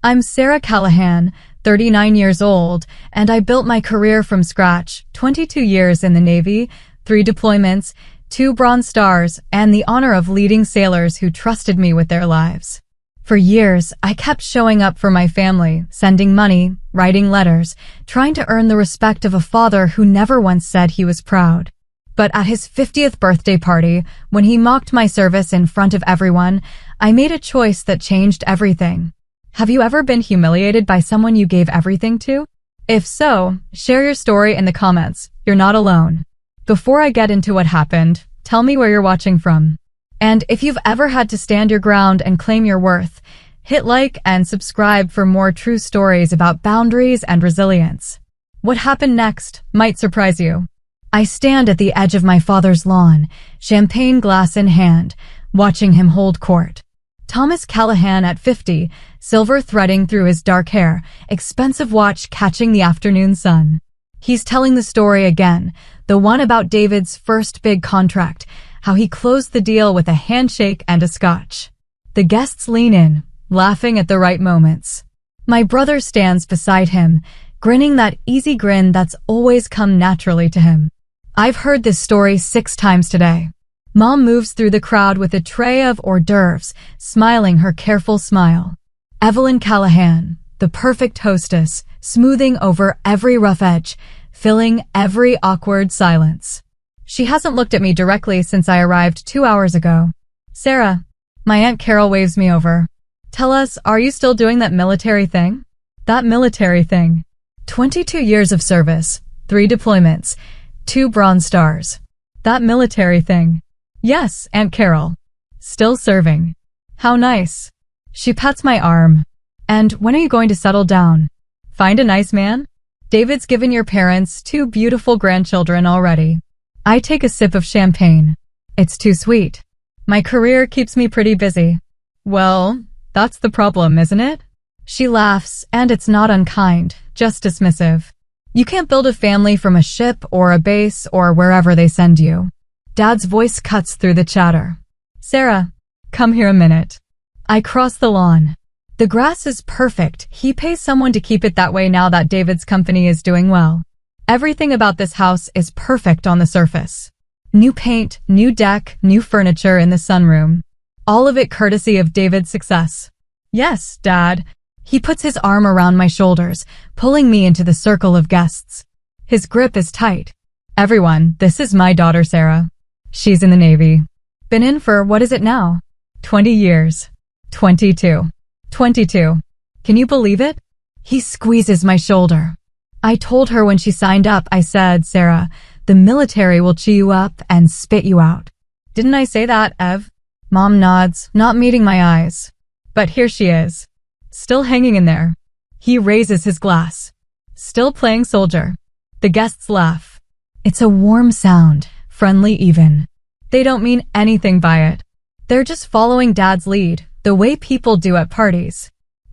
I'm Sarah Callahan, 39 years old, and I built my career from scratch, 22 years in the Navy, 3 deployments, 2 Bronze Stars, and the honor of leading sailors who trusted me with their lives. For years, I kept showing up for my family, sending money, writing letters, trying to earn the respect of a father who never once said he was proud. But at his 50th birthday party, when he mocked my service in front of everyone, I made a choice that changed everything. Have you ever been humiliated by someone you gave everything to? If so, share your story in the comments. You're not alone. Before I get into what happened, tell me where you're watching from. And if you've ever had to stand your ground and claim your worth, hit like and subscribe for more true stories about boundaries and resilience. What happened next might surprise you. I stand at the edge of my father's lawn, champagne glass in hand, watching him hold court. Thomas Callahan at 50, silver threading through his dark hair, expensive watch catching the afternoon sun. He's telling the story again, the one about David's first big contract, how he closed the deal with a handshake and a scotch. The guests lean in, laughing at the right moments. My brother stands beside him, grinning that easy grin that's always come naturally to him. I've heard this story 6 times today. Mom moves through the crowd with a tray of hors d'oeuvres, smiling her careful smile. Evelyn Callahan, the perfect hostess, smoothing over every rough edge, filling every awkward silence. She hasn't looked at me directly since I arrived 2 hours ago. Sarah, my Aunt Carol waves me over. Tell us, are you still doing that military thing? That military thing. 22 years of service, 3 deployments, 2 Bronze Stars. That military thing. Yes, Aunt Carol. Still serving. How nice. She pats my arm. And when are you going to settle down? Find a nice man? David's given your parents 2 beautiful grandchildren already. I take a sip of champagne. It's too sweet. My career keeps me pretty busy. Well, that's the problem, isn't it? She laughs, and it's not unkind, just dismissive. You can't build a family from a ship or a base or wherever they send you. Dad's voice cuts through the chatter. Sarah, come here a minute. I cross the lawn. The grass is perfect. He pays someone to keep it that way now that David's company is doing well. Everything about this house is perfect on the surface. New paint, new deck, new furniture in the sunroom. All of it courtesy of David's success. Yes, Dad. He puts his arm around my shoulders, pulling me into the circle of guests. His grip is tight. Everyone, this is my daughter Sarah. She's in the Navy. Been in for, what is it now? 20 years. 22. 22. Can you believe it? He squeezes my shoulder. I told her when she signed up, I said, Sarah, the military will chew you up and spit you out. Didn't I say that, Ev? Mom nods, not meeting my eyes. But here she is. Still hanging in there. He raises his glass. Still playing soldier. The guests laugh. It's a warm sound, friendly even. They don't mean anything by it. They're just following Dad's lead, the way people do at parties.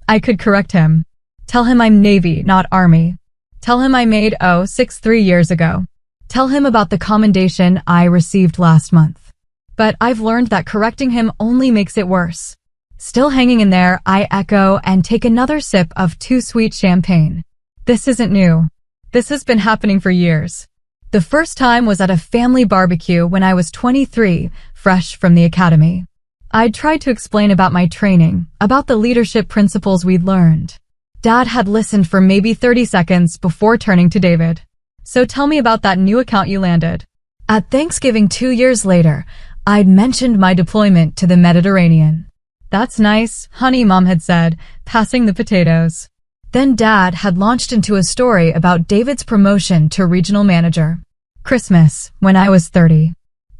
I could correct him. Tell him I'm Navy, not Army. Tell him I made 063 years ago. Tell him about the commendation I received last month. But I've learned that correcting him only makes it worse. Still hanging in there, I echo and take another sip of too sweet champagne. This isn't new. This has been happening for years. The first time was at a family barbecue when I was 23, fresh from the academy. I'd tried to explain about my training, about the leadership principles we'd learned. Dad had listened for maybe 30 seconds before turning to David. So tell me about that new account you landed. At Thanksgiving 2 years later, I'd mentioned my deployment to the Mediterranean. That's nice, honey, Mom had said, passing the potatoes. Then Dad had launched into a story about David's promotion to regional manager. Christmas, when I was 30.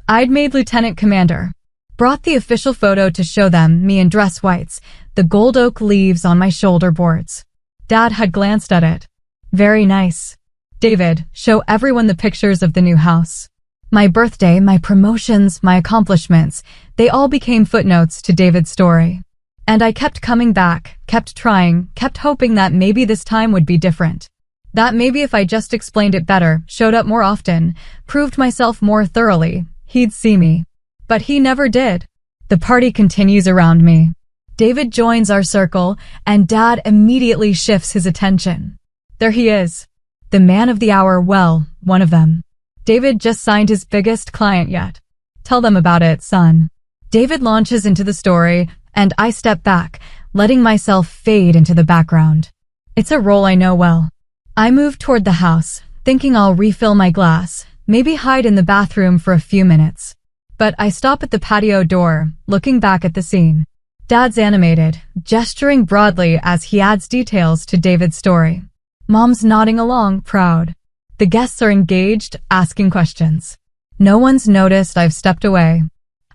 I'd made lieutenant commander. Brought the official photo to show them, me in dress whites, the gold oak leaves on my shoulder boards. Dad had glanced at it. Very nice. David, show everyone the pictures of the new house. My birthday, my promotions, my accomplishments, they all became footnotes to David's story. And I kept coming back, kept trying, kept hoping that maybe this time would be different. That maybe if I just explained it better, showed up more often, proved myself more thoroughly, he'd see me. But he never did. The party continues around me. David joins our circle, and Dad immediately shifts his attention. There he is. The man of the hour, well, one of them. David just signed his biggest client yet. Tell them about it, son. David launches into the story, and I step back, letting myself fade into the background. It's a role I know well. I move toward the house, thinking I'll refill my glass, maybe hide in the bathroom for a few minutes. But I stop at the patio door, looking back at the scene. Dad's animated, gesturing broadly as he adds details to David's story. Mom's nodding along, proud. The guests are engaged, asking questions. No one's noticed I've stepped away.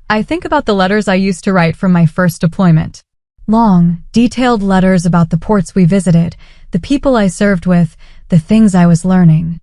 I think about the letters I used to write from my first deployment. Long, detailed letters about the ports we visited, the people I served with, the things I was learning.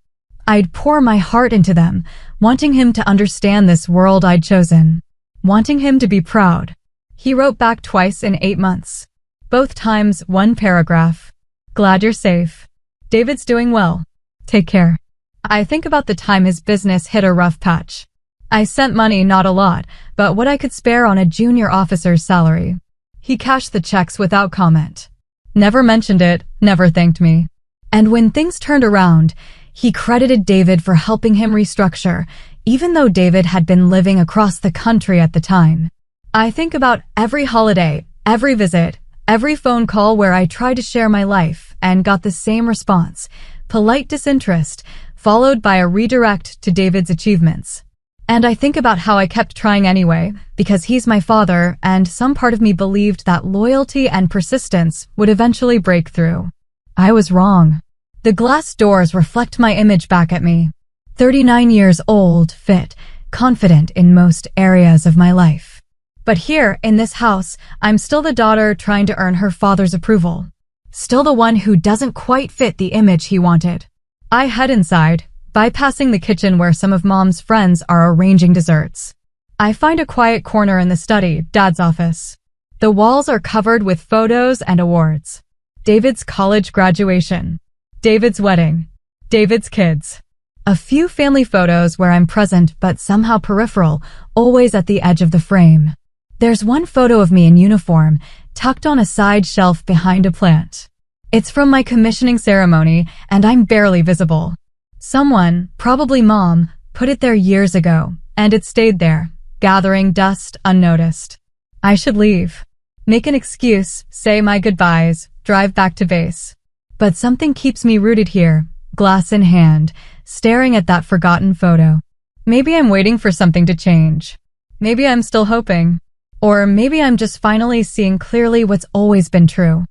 I'd pour my heart into them, wanting him to understand this world I'd chosen. Wanting him to be proud. He wrote back twice in 8 months. Both times, one paragraph. Glad you're safe. David's doing well. Take care. I think about the time his business hit a rough patch. I sent money, not a lot, but what I could spare on a junior officer's salary. He cashed the checks without comment. Never mentioned it, never thanked me. And when things turned around, he credited David for helping him restructure, even though David had been living across the country at the time. I think about every holiday, every visit, every phone call where I tried to share my life and got the same response, polite disinterest, followed by a redirect to David's achievements. And I think about how I kept trying anyway, because he's my father, and some part of me believed that loyalty and persistence would eventually break through. I was wrong. The glass doors reflect my image back at me. 39 years old, fit, confident in most areas of my life. But here, in this house, I'm still the daughter trying to earn her father's approval. Still the one who doesn't quite fit the image he wanted. I head inside, bypassing the kitchen where some of Mom's friends are arranging desserts. I find a quiet corner in the study, Dad's office. The walls are covered with photos and awards. David's college graduation. David's wedding. David's kids. A few family photos where I'm present but somehow peripheral, always at the edge of the frame. There's one photo of me in uniform, tucked on a side shelf behind a plant. It's from my commissioning ceremony, and I'm barely visible. Someone, probably Mom, put it there years ago, and it stayed there, gathering dust unnoticed. I should leave. Make an excuse, say my goodbyes, drive back to base. But something keeps me rooted here, glass in hand, staring at that forgotten photo. Maybe I'm waiting for something to change. Maybe I'm still hoping. Or maybe I'm just finally seeing clearly what's always been true.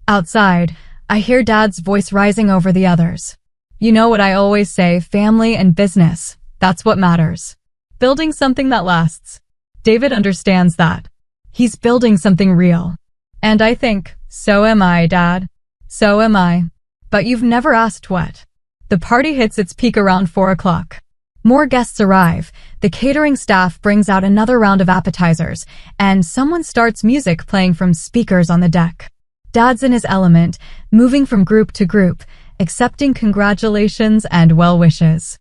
Outside, I hear Dad's voice rising over the others. You know what I always say, family and business, that's what matters. Building something that lasts. David understands that. He's building something real. And I think, so am I, Dad. So am I. But you've never asked what. The party hits its peak around 4 o'clock. More guests arrive, the catering staff brings out another round of appetizers, and someone starts music playing from speakers on the deck. Dad's in his element, moving from group to group, accepting congratulations and well wishes.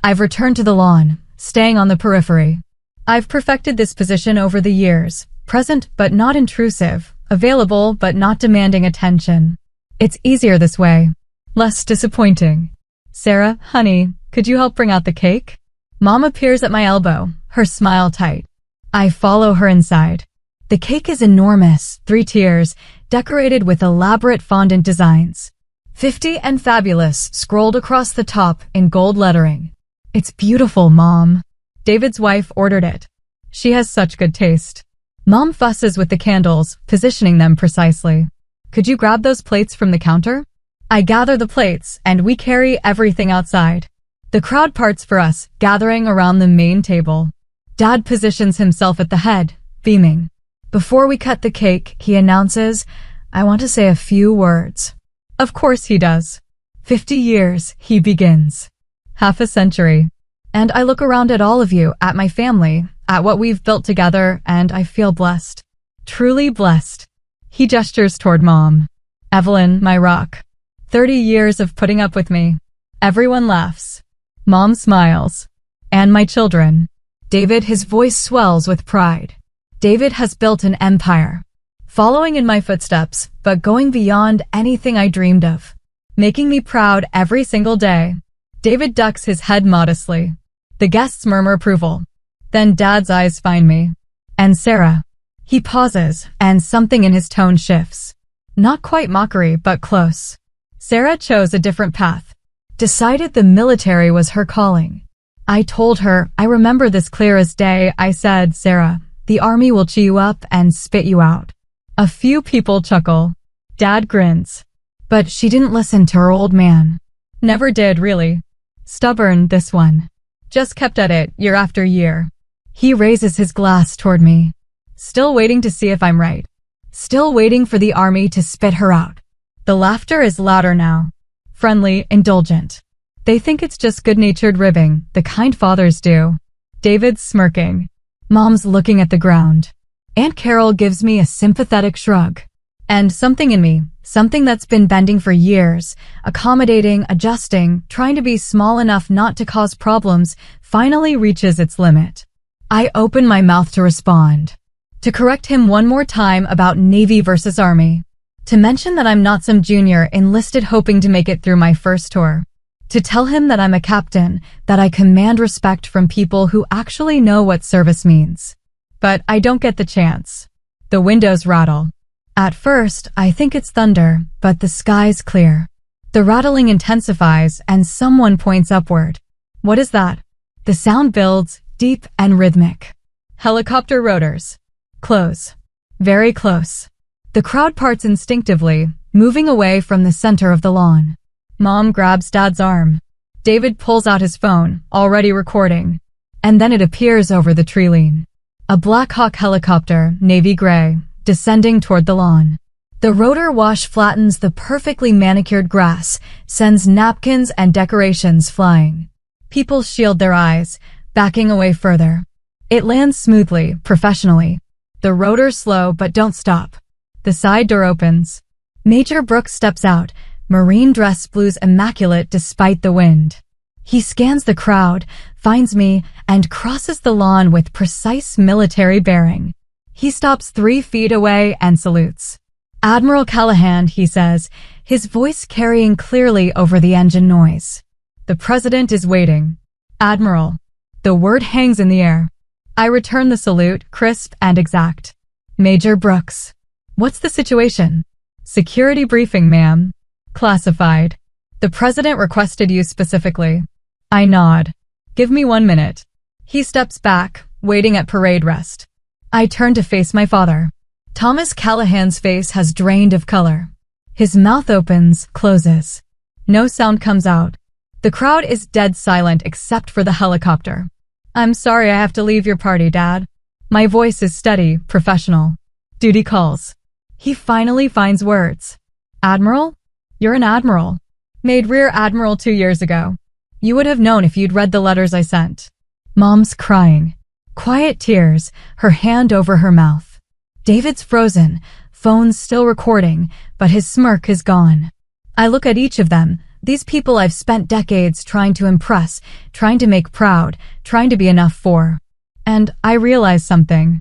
I've returned to the lawn, staying on the periphery. I've perfected this position over the years, present but not intrusive, available but not demanding attention. It's easier this way. Less disappointing. Sarah, honey, could you help bring out the cake? Mom appears at my elbow, her smile tight. I follow her inside. The cake is enormous, 3 tiers, decorated with elaborate fondant designs. 50 and fabulous scrolled across the top in gold lettering. It's beautiful, Mom. David's wife ordered it. She has such good taste. Mom fusses with the candles, positioning them precisely. Could you grab those plates from the counter? I gather the plates, and we carry everything outside. The crowd parts for us, gathering around the main table. Dad positions himself at the head, beaming. Before we cut the cake, he announces, I want to say a few words. Of course he does. 50 years, he begins. Half a century. And I look around at all of you, at my family, at what we've built together, and I feel blessed. Truly blessed. He gestures toward Mom. Evelyn, my rock. 30 years of putting up with me. Everyone laughs. Mom smiles. And my children. David, his voice swells with pride. David has built an empire. following in my footsteps, but going beyond anything I dreamed of, making me proud every single day. David ducks his head modestly. The guests murmur approval. Then Dad's eyes find me. And Sarah. He pauses, and something in his tone shifts. Not quite mockery, but close. Sarah chose a different path. Decided the military was her calling. I told her, I remember this clear as day. I said, Sarah, the army will chew you up and spit you out. A few people chuckle. Dad grins. But she didn't listen to her old man. Never did, really. Stubborn, this one. Just kept at it, year after year. He raises his glass toward me. Still waiting to see if I'm right. Still waiting for the army to spit her out. The laughter is louder now. Friendly, indulgent. They think it's just good-natured ribbing, the kind fathers do. David's smirking. Mom's looking at the ground. Aunt Carol gives me a sympathetic shrug. And something in me, something that's been bending for years, accommodating, adjusting, trying to be small enough not to cause problems, finally reaches its limit. I open my mouth to respond. To correct him one more time about Navy versus Army. To mention that I'm not some junior enlisted hoping to make it through my first tour. To tell him that I'm a captain, that I command respect from people who actually know what service means. But I don't get the chance. The windows rattle. At first, I think it's thunder, but the sky's clear. The rattling intensifies and someone points upward. What is that? The sound builds, deep and rhythmic. Helicopter rotors. Close. Very close. The crowd parts instinctively, moving away from the center of the lawn. Mom grabs Dad's arm. David pulls out his phone, already recording. And then it appears over the tree line. A Black Hawk helicopter, navy gray, descending toward the lawn. The rotor wash flattens the perfectly manicured grass, sends napkins and decorations flying. People shield their eyes, backing away further. It lands smoothly, professionally. The rotors slow but don't stop. The side door opens. Major Brooks steps out, marine dress blues immaculate despite the wind. He scans the crowd, finds me, and crosses the lawn with precise military bearing. He stops 3 feet away and salutes. Admiral Callahan, he says, his voice carrying clearly over the engine noise. The president is waiting. Admiral. The word hangs in the air. I return the salute, crisp and exact. Major Brooks. What's the situation? Security briefing, ma'am. Classified. The president requested you specifically. I nod. Give me 1 minute. He steps back, waiting at parade rest. I turn to face my father. Thomas Callahan's face has drained of color. His mouth opens, closes. No sound comes out. The crowd is dead silent except for the helicopter. I'm sorry I have to leave your party, Dad. My voice is steady, professional. Duty calls. He finally finds words. Admiral? You're an admiral. Made Rear Admiral 2 years ago. You would have known if you'd read the letters I sent. Mom's crying. Quiet tears, her hand over her mouth. David's frozen, phone's still recording, but his smirk is gone. I look at each of them, these people I've spent decades trying to impress, trying to make proud, trying to be enough for. And I realize something.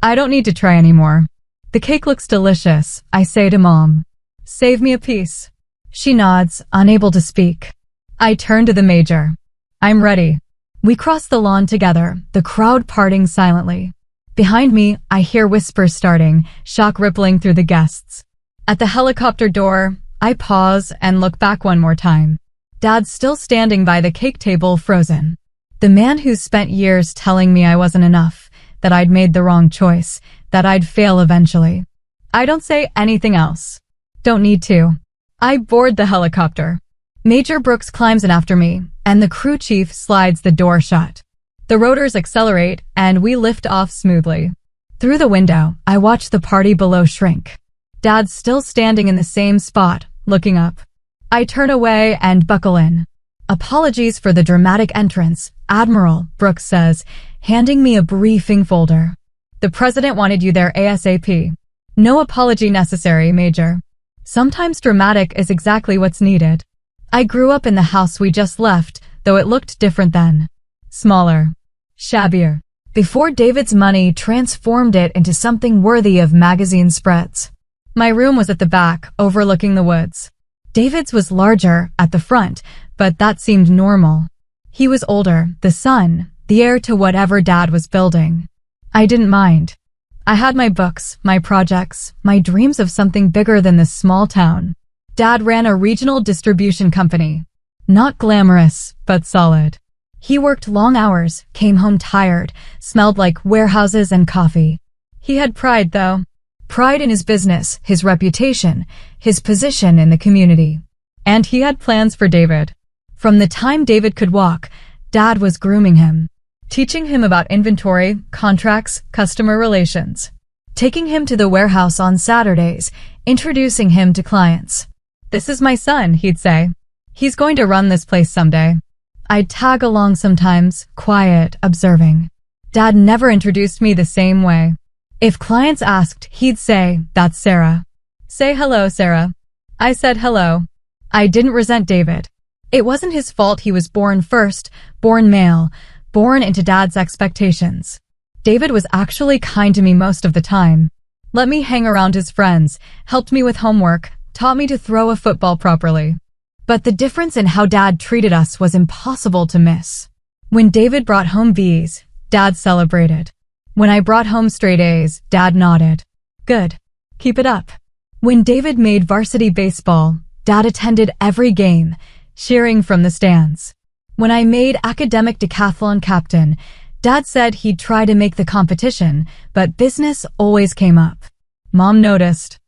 I don't need to try anymore. The cake looks delicious, I say to Mom. Save me a piece. She nods, unable to speak. I turn to the Major. I'm ready. We cross the lawn together, the crowd parting silently. Behind me, I hear whispers starting, shock rippling through the guests. At the helicopter door, I pause and look back one more time. Dad's still standing by the cake table, frozen. The man who's spent years telling me I wasn't enough, that I'd made the wrong choice, that I'd fail eventually. I don't say anything else. Don't need to. I board the helicopter. Major Brooks climbs in after me, and the crew chief slides the door shut. The rotors accelerate, and we lift off smoothly. Through the window, I watch the party below shrink. Dad's still standing in the same spot, looking up. I turn away and buckle in. Apologies for the dramatic entrance, Admiral, Brooks says, handing me a briefing folder. The president wanted you there ASAP. No apology necessary, Major. Sometimes dramatic is exactly what's needed. I grew up in the house we just left, though it looked different then. Smaller. Shabbier. before David's money transformed it into something worthy of magazine spreads. My room was at the back, overlooking the woods. David's was larger, at the front, but that seemed normal. He was older, the son, the heir to whatever Dad was building. I didn't mind. I had my books, my projects, my dreams of something bigger than this small town. Dad ran a regional distribution company. Not glamorous, but solid. He worked long hours, came home tired, smelled like warehouses and coffee. He had pride, though. Pride in his business, his reputation, his position in the community. And he had plans for David. From the time David could walk, Dad was grooming him. Teaching him about inventory, contracts, customer relations. Taking him to the warehouse on Saturdays, introducing him to clients. "This is my son," he'd say. "He's going to run this place someday." I'd tag along sometimes, quiet, observing. Dad never introduced me the same way. If clients asked, he'd say, "That's Sarah. Say hello, Sarah." I said hello. I didn't resent David. It wasn't his fault he was born first, born male, born into Dad's expectations. David was actually kind to me most of the time. Let me hang around his friends, helped me with homework, taught me to throw a football properly. But the difference in how Dad treated us was impossible to miss. When David brought home B's, Dad celebrated. When I brought home straight A's, Dad nodded. Good. Keep it up. When David made varsity baseball, Dad attended every game, cheering from the stands. When I made academic decathlon captain, Dad said he'd try to make the competition, but business always came up. Mom noticed.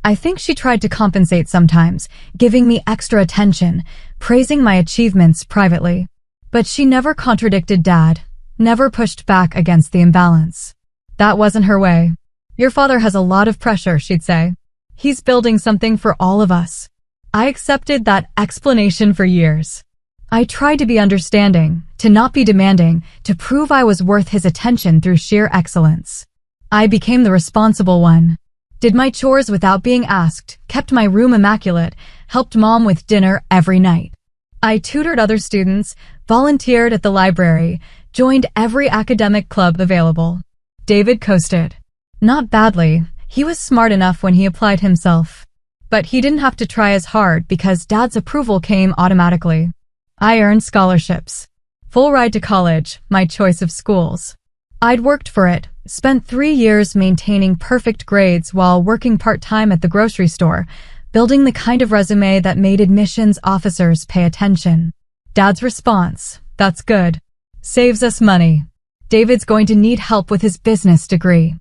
I think she tried to compensate sometimes, giving me extra attention, praising my achievements privately. But she never contradicted Dad, never pushed back against the imbalance. That wasn't her way. "Your father has a lot of pressure," she'd say. "He's building something for all of us." I accepted that explanation for years. I tried to be understanding, to not be demanding, to prove I was worth his attention through sheer excellence. I became the responsible one. Did my chores without being asked, kept my room immaculate, helped Mom with dinner every night. I tutored other students, volunteered at the library, joined every academic club available. David coasted. Not badly, he was smart enough when he applied himself. But he didn't have to try as hard because Dad's approval came automatically. I earned scholarships. Full ride to college, my choice of schools. I'd worked for it, spent 3 years maintaining perfect grades while working part-time at the grocery store, building the kind of resume that made admissions officers pay attention. Dad's response, "That's good. Saves us money. David's going to need help with his business degree."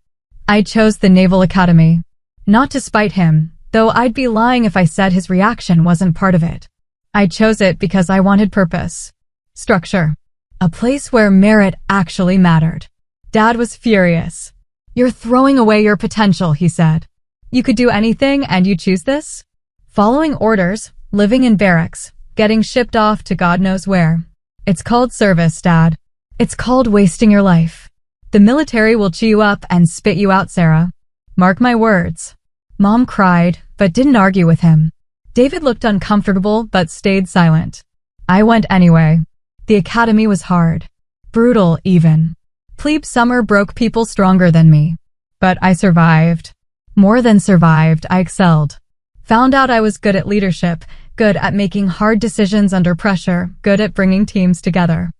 I chose the Naval Academy. Not to spite him, though I'd be lying if I said his reaction wasn't part of it. I chose it because I wanted purpose. Structure. A place where merit actually mattered. Dad was furious. "You're throwing away your potential," he said. "You could do anything and you choose this?" Following orders, living in barracks, getting shipped off to God knows where. It's called service, Dad. It's called wasting your life. The military will chew you up and spit you out, Sarah. Mark my words. Mom cried, but didn't argue with him. David looked uncomfortable but stayed silent. I went anyway. The academy was hard. Brutal, even. Plebe summer broke people stronger than me. But I survived. More than survived, I excelled. Found out I was good at leadership, good at making hard decisions under pressure, good at bringing teams together.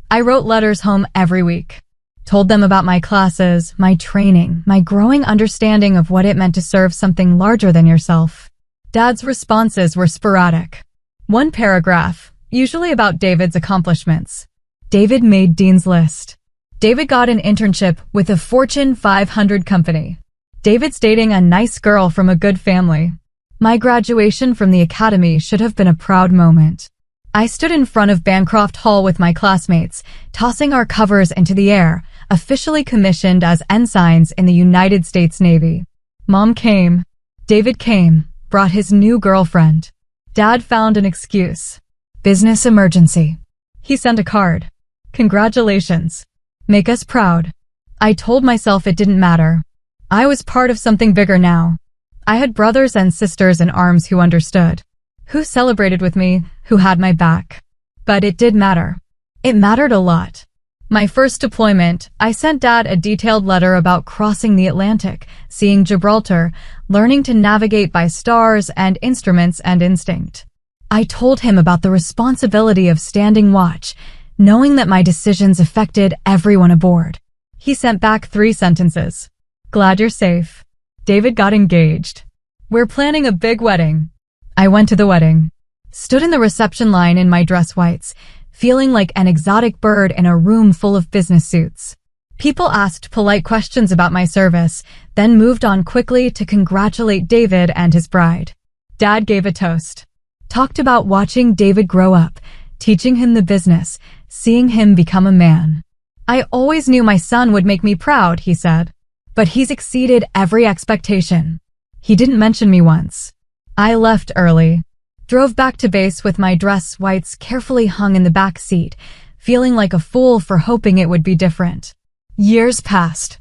I wrote letters home every week. Told them about my classes, my training, my growing understanding of what it meant to serve something larger than yourself. Dad's responses were sporadic. One paragraph, usually about David's accomplishments. David made Dean's List. David got an internship with a Fortune 500 company. David's dating a nice girl from a good family. My graduation from the academy should have been a proud moment. I stood in front of Bancroft Hall with my classmates, tossing our covers into the air, officially commissioned as ensigns in the United States Navy. Mom came. David came, brought his new girlfriend. Dad found an excuse. Business emergency. He sent a card. Congratulations. Make us proud. I told myself it didn't matter. I was part of something bigger now. I had brothers and sisters in arms who understood, who celebrated with me, who had my back. But it did matter. It mattered a lot. My first deployment, I sent Dad a detailed letter about crossing the Atlantic, seeing Gibraltar, learning to navigate by stars and instruments and instinct. I told him about the responsibility of standing watch, knowing that my decisions affected everyone aboard. He sent back 3 sentences. Glad you're safe. David got engaged. We're planning a big wedding. I went to the wedding. Stood in the reception line in my dress whites, feeling like an exotic bird in a room full of business suits. People asked polite questions about my service, then moved on quickly to congratulate David and his bride. Dad gave a toast. Talked about watching David grow up, teaching him the business, seeing him become a man. I always knew my son would make me proud, he said. But he's exceeded every expectation. He didn't mention me once. I left early. Drove back to base with my dress whites carefully hung in the back seat, feeling like a fool for hoping it would be different. Years passed.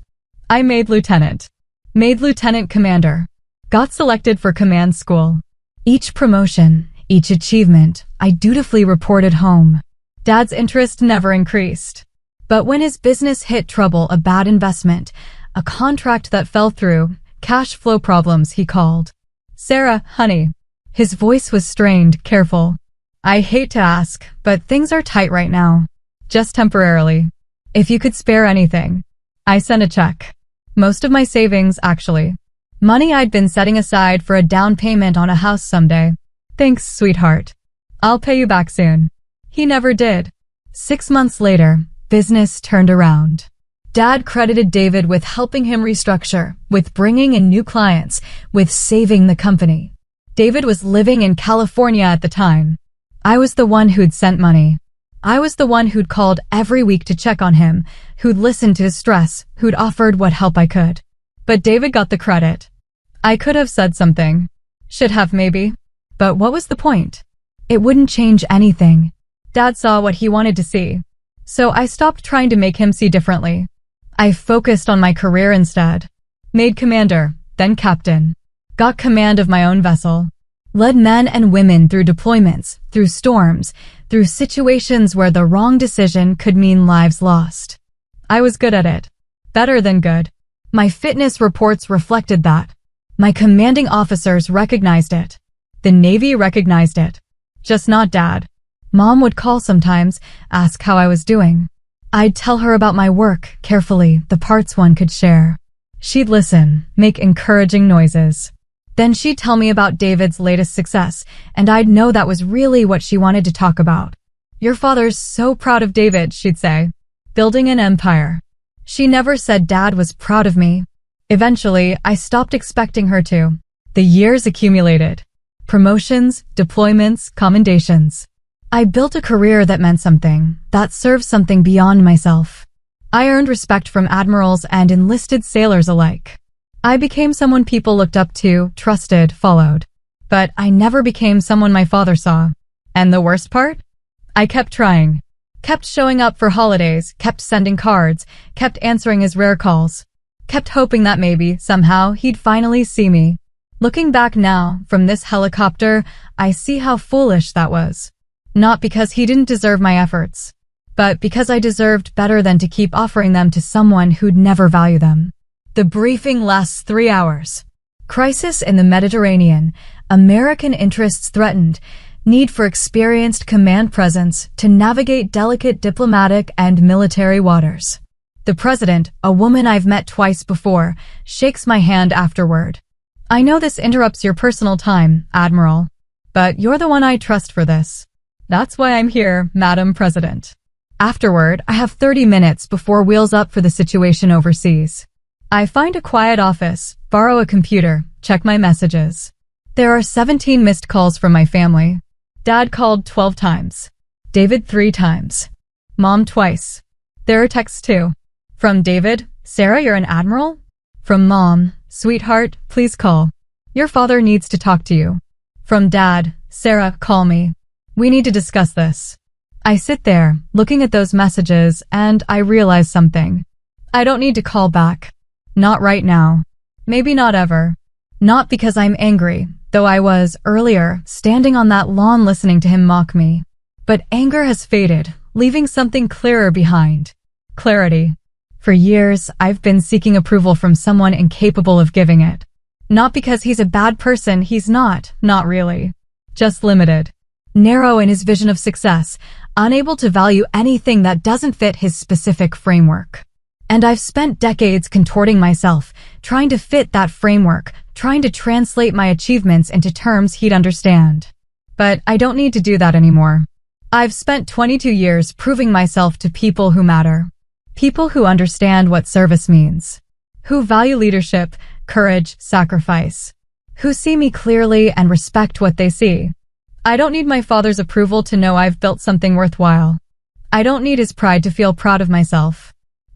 I made lieutenant commander, got selected for command school. Each promotion, each achievement, I dutifully reported home. Dad's interest never increased. But when his business hit trouble, a bad investment, a contract that fell through, cash flow problems, he called. Sarah, honey. His voice was strained, careful. I hate to ask, but things are tight right now. Just temporarily. If you could spare anything. I sent a check. Most of my savings, actually. Money I'd been setting aside for a down payment on a house someday. Thanks, sweetheart. I'll pay you back soon. He never did. 6 months later, business turned around. Dad credited David with helping him restructure, with bringing in new clients, with saving the company. David was living in California at the time. I was the one who'd sent money. I was the one who'd called every week to check on him, who'd listened to his stress, who'd offered what help I could. But David got the credit. I could have said something. Should have, maybe. But what was the point? It wouldn't change anything. Dad saw what he wanted to see. So I stopped trying to make him see differently. I focused on my career instead. Made commander, then captain. Got command of my own vessel. Led men and women through deployments, through storms, through situations where the wrong decision could mean lives lost. I was good at it. Better than good. My fitness reports reflected that. My commanding officers recognized it. The Navy recognized it. Just not Dad. Mom would call sometimes, ask how I was doing. I'd tell her about my work, carefully, the parts one could share. She'd listen, make encouraging noises. Then she'd tell me about David's latest success, and I'd know that was really what she wanted to talk about. Your father's so proud of David, she'd say. Building an empire. She never said Dad was proud of me. Eventually, I stopped expecting her to. The years accumulated. Promotions, deployments, commendations. I built a career that meant something, that served something beyond myself. I earned respect from admirals and enlisted sailors alike. I became someone people looked up to, trusted, followed. But I never became someone my father saw. And the worst part? I kept trying. Kept showing up for holidays, kept sending cards, kept answering his rare calls. Kept hoping that maybe, somehow, he'd finally see me. Looking back now, from this helicopter, I see how foolish that was. Not because he didn't deserve my efforts, but because I deserved better than to keep offering them to someone who'd never value them. The briefing lasts 3 hours. Crisis in the Mediterranean. American interests threatened. Need for experienced command presence to navigate delicate diplomatic and military waters. The president, a woman I've met twice before, shakes my hand afterward. I know this interrupts your personal time, Admiral, but you're the one I trust for this. That's why I'm here, Madam President. Afterward, I have 30 minutes before wheels up for the situation overseas. I find a quiet office, borrow a computer, check my messages. There are 17 missed calls from my family. Dad called 12 times. David 3 times. Mom twice. There are texts too. From David, Sarah, you're an admiral? From Mom, sweetheart, please call. Your father needs to talk to you. From Dad, Sarah, call me. We need to discuss this. I sit there, looking at those messages, and I realize something. I don't need to call back. Not right now. Maybe not ever. Not because I'm angry, though I was, earlier, standing on that lawn listening to him mock me. But anger has faded, leaving something clearer behind. Clarity. For years, I've been seeking approval from someone incapable of giving it. Not because he's a bad person, he's not really. Just limited. Narrow in his vision of success, unable to value anything that doesn't fit his specific framework. And I've spent decades contorting myself, trying to fit that framework, trying to translate my achievements into terms he'd understand. But I don't need to do that anymore. I've spent 22 years proving myself to people who matter. People who understand what service means. Who value leadership, courage, sacrifice. Who see me clearly and respect what they see. I don't need my father's approval to know I've built something worthwhile. I don't need his pride to feel proud of myself.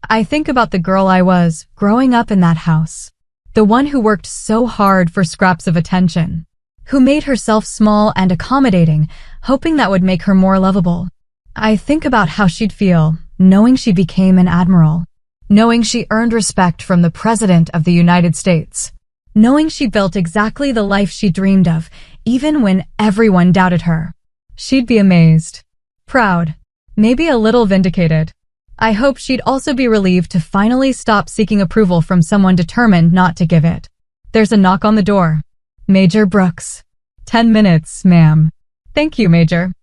I think about the girl I was, growing up in that house. The one who worked so hard for scraps of attention. Who made herself small and accommodating, hoping that would make her more lovable. I think about how she'd feel, knowing she became an admiral. Knowing she earned respect from the President of the United States. Knowing she built exactly the life she dreamed of, even when everyone doubted her. She'd be amazed. Proud. Maybe a little vindicated. I hope she'd also be relieved to finally stop seeking approval from someone determined not to give it. There's a knock on the door. Major Brooks. 10 minutes, ma'am. Thank you, Major.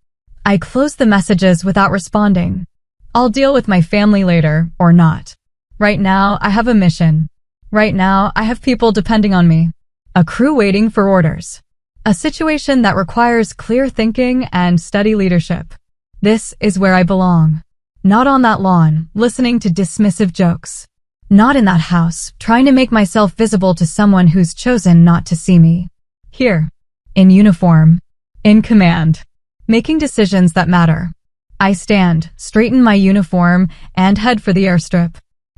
I close the messages without responding. I'll deal with my family later, or not. Right now, I have a mission. Right now, I have people depending on me. A crew waiting for orders. A situation that requires clear thinking and steady leadership. This is where I belong. Not on that lawn, listening to dismissive jokes. Not in that house, trying to make myself visible to someone who's chosen not to see me. Here. In uniform. In command. Making decisions that matter. I stand, straighten my uniform, and head for the airstrip.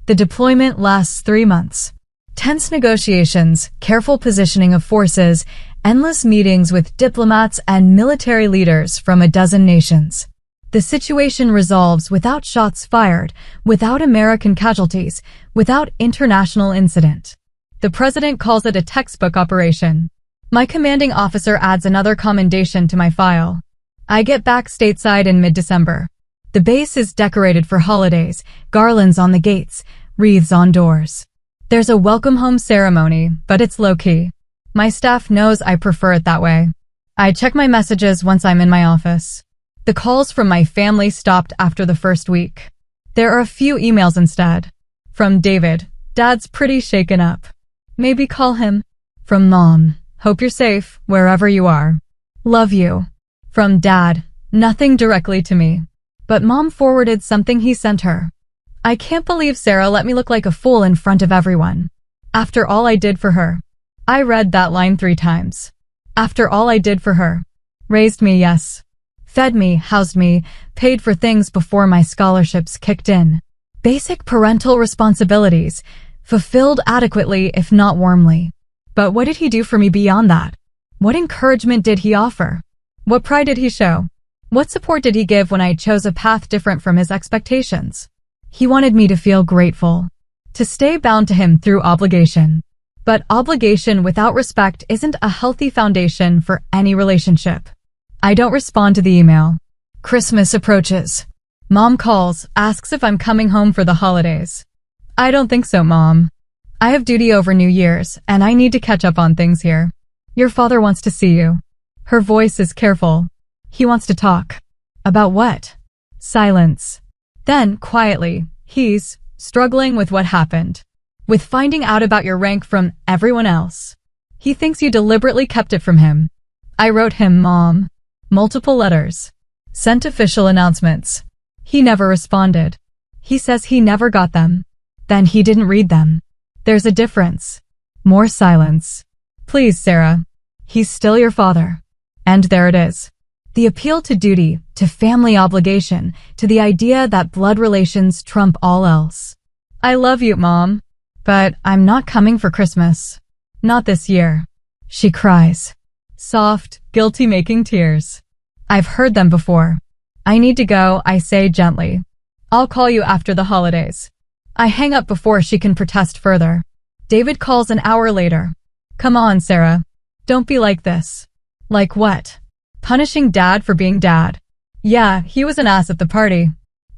The deployment lasts 3 months. Tense negotiations, careful positioning of forces, endless meetings with diplomats and military leaders from a dozen nations. The situation resolves without shots fired, without American casualties, without international incident. The president calls it a textbook operation. My commanding officer adds another commendation to my file. I get back stateside in mid-December. The base is decorated for holidays, garlands on the gates, wreaths on doors. There's a welcome home ceremony, but it's low-key. My staff knows I prefer it that way. I check my messages once I'm in my office. The calls from my family stopped after the first week. There are a few emails instead. From David, Dad's pretty shaken up. Maybe call him. From Mom, hope you're safe, wherever you are. Love you. From Dad, nothing directly to me. But Mom forwarded something he sent her. I can't believe Sarah let me look like a fool in front of everyone. After all I did for her. I read that line 3 times. After all I did for her. Raised me, yes. Fed me, housed me, paid for things before my scholarships kicked in. Basic parental responsibilities, fulfilled adequately if not warmly. But what did he do for me beyond that? What encouragement did he offer? What pride did he show? What support did he give when I chose a path different from his expectations? He wanted me to feel grateful. To stay bound to him through obligation. But obligation without respect isn't a healthy foundation for any relationship. I don't respond to the email. Christmas approaches. Mom calls, asks if I'm coming home for the holidays. I don't think so, Mom. I have duty over New Year's, and I need to catch up on things here. Your father wants to see you. Her voice is careful. He wants to talk. About what? Silence. Then, quietly, he's struggling with what happened. With finding out about your rank from everyone else. He thinks you deliberately kept it from him. I wrote him, Mom. Multiple letters. Sent official announcements. He never responded. He says he never got them. Then he didn't read them. There's a difference. More silence. Please, Sarah. He's still your father. And there it is. The appeal to duty, to family obligation, to the idea that blood relations trump all else. I love you, Mom. But I'm not coming for Christmas. Not this year. She cries. Soft, guilty-making tears. I've heard them before. I need to go, I say gently. I'll call you after the holidays. I hang up before she can protest further. David calls an hour later. Come on, Sarah. Don't be like this. Like what? Punishing Dad for being Dad. Yeah, he was an ass at the party.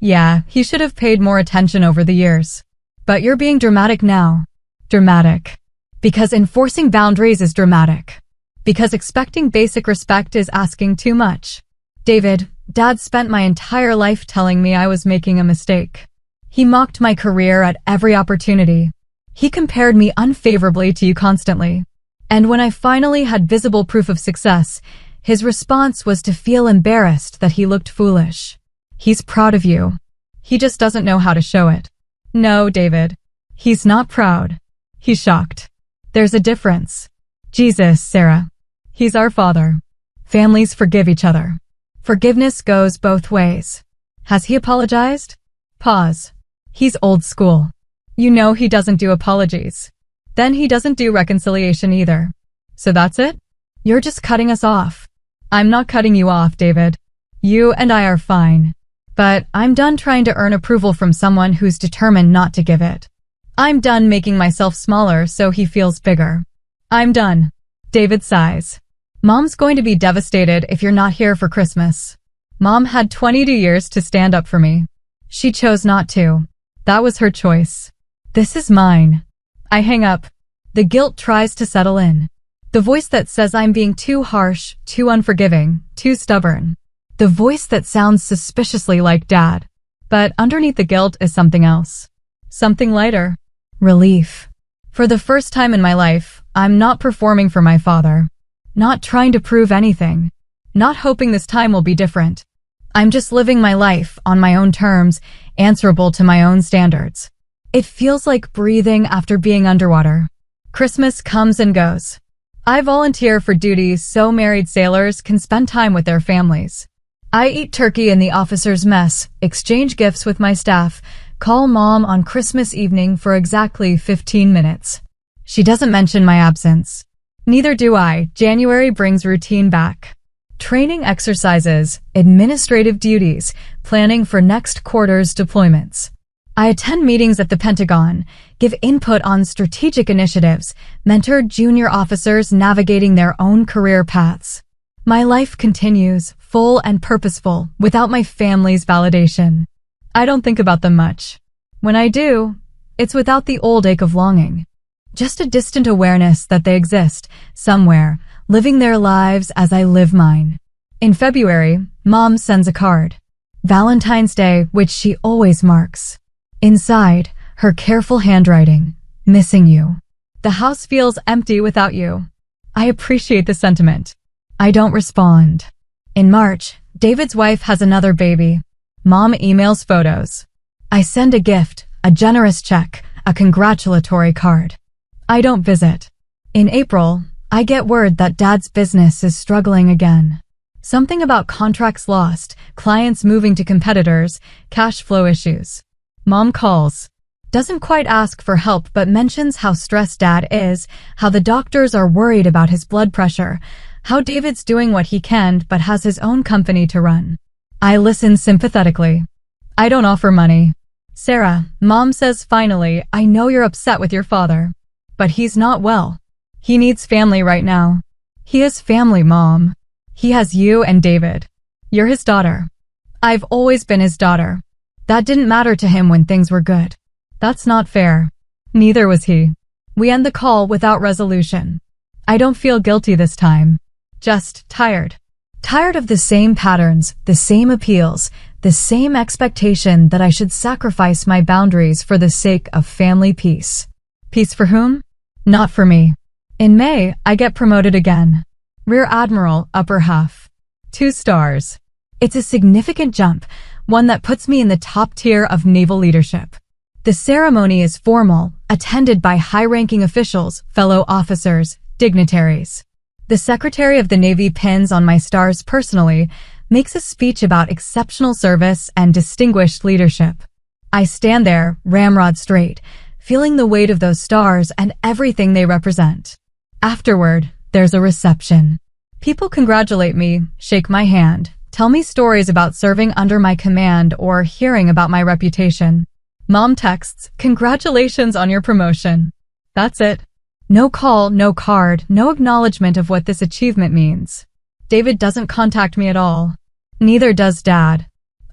Yeah, he should have paid more attention over the years. But you're being dramatic now. Dramatic. Because enforcing boundaries is dramatic. Because expecting basic respect is asking too much. David, Dad spent my entire life telling me I was making a mistake. He mocked my career at every opportunity. He compared me unfavorably to you constantly. And when I finally had visible proof of success, his response was to feel embarrassed that he looked foolish. He's proud of you. He just doesn't know how to show it. No, David. He's not proud. He's shocked. There's a difference. Jesus, Sarah. He's our Father. Families forgive each other. Forgiveness goes both ways. Has he apologized? Pause. He's old school. You know he doesn't do apologies. Then he doesn't do reconciliation either. So that's it? You're just cutting us off. I'm not cutting you off, David. You and I are fine. But I'm done trying to earn approval from someone who's determined not to give it. I'm done making myself smaller so he feels bigger. I'm done. David sighs. Mom's going to be devastated if you're not here for Christmas. Mom had 22 years to stand up for me. She chose not to. That was her choice. This is mine. I hang up. The guilt tries to settle in. The voice that says I'm being too harsh, too unforgiving, too stubborn. The voice that sounds suspiciously like Dad. But underneath the guilt is something else. Something lighter. Relief. For the first time in my life, I'm not performing for my father. Not trying to prove anything. Not hoping this time will be different. I'm just living my life on my own terms, answerable to my own standards. It feels like breathing after being underwater. Christmas comes and goes. I volunteer for duties so married sailors can spend time with their families. I eat turkey in the officers' mess, exchange gifts with my staff, call Mom on Christmas evening for exactly 15 minutes. She doesn't mention my absence. Neither do I. January brings routine back. Training exercises, administrative duties, planning for next quarter's deployments. I attend meetings at the Pentagon, give input on strategic initiatives, mentor junior officers navigating their own career paths. My life continues, full and purposeful, without my family's validation. I don't think about them much. When I do, it's without the old ache of longing. Just a distant awareness that they exist, somewhere, living their lives as I live mine. In February, Mom sends a card. Valentine's Day, which she always marks. Inside, her careful handwriting, missing you. The house feels empty without you. I appreciate the sentiment. I don't respond. In March, David's wife has another baby. Mom emails photos. I send a gift, a generous check, a congratulatory card. I don't visit. In April, I get word that Dad's business is struggling again. Something about contracts lost, clients moving to competitors, cash flow issues. Mom calls. Doesn't quite ask for help but mentions how stressed Dad is, how the doctors are worried about his blood pressure, how David's doing what he can but has his own company to run. I listen sympathetically. I don't offer money. Sarah, Mom says finally, I know you're upset with your father. But he's not well. He needs family right now. He has family, Mom. He has you and David. You're his daughter. I've always been his daughter. That didn't matter to him when things were good. That's not fair. Neither was he. We end the call without resolution. I don't feel guilty this time. Just tired. Tired of the same patterns, the same appeals, the same expectation that I should sacrifice my boundaries for the sake of family peace. Peace for whom? Not for me. In May, I get promoted again. Rear Admiral, upper half. 2 stars. It's a significant jump, one that puts me in the top tier of naval leadership. The ceremony is formal, attended by high-ranking officials, fellow officers, dignitaries. The Secretary of the Navy pins on my stars personally, makes a speech about exceptional service and distinguished leadership. I stand there, ramrod straight, feeling the weight of those stars and everything they represent. Afterward, there's a reception. People congratulate me, shake my hand, tell me stories about serving under my command or hearing about my reputation. Mom texts, "Congratulations on your promotion." That's it. No call, no card, no acknowledgement of what this achievement means. David doesn't contact me at all. Neither does Dad.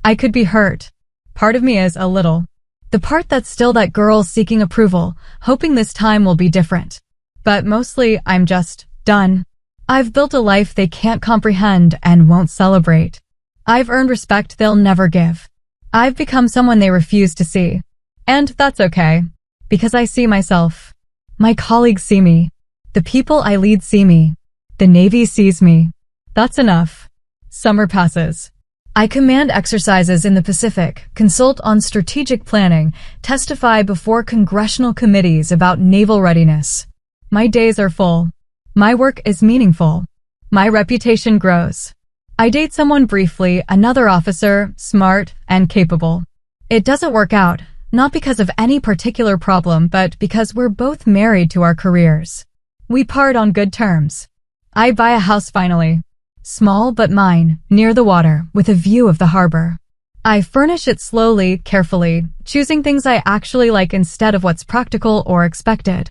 I could be hurt. Part of me is a little. The part that's still that girl seeking approval, hoping this time will be different. But mostly, I'm just done. I've built a life they can't comprehend and won't celebrate. I've earned respect they'll never give. I've become someone they refuse to see. And that's okay. Because I see myself. My colleagues see me. The people I lead see me. The Navy sees me. That's enough. Summer passes. I command exercises in the Pacific, consult on strategic planning, testify before congressional committees about naval readiness. My days are full. My work is meaningful. My reputation grows. I date someone briefly, another officer, smart and capable. It doesn't work out, not because of any particular problem, but because we're both married to our careers. We part on good terms. I buy a house finally. Small but mine, near the water, with a view of the harbor. I furnish it slowly, carefully, choosing things I actually like instead of what's practical or expected.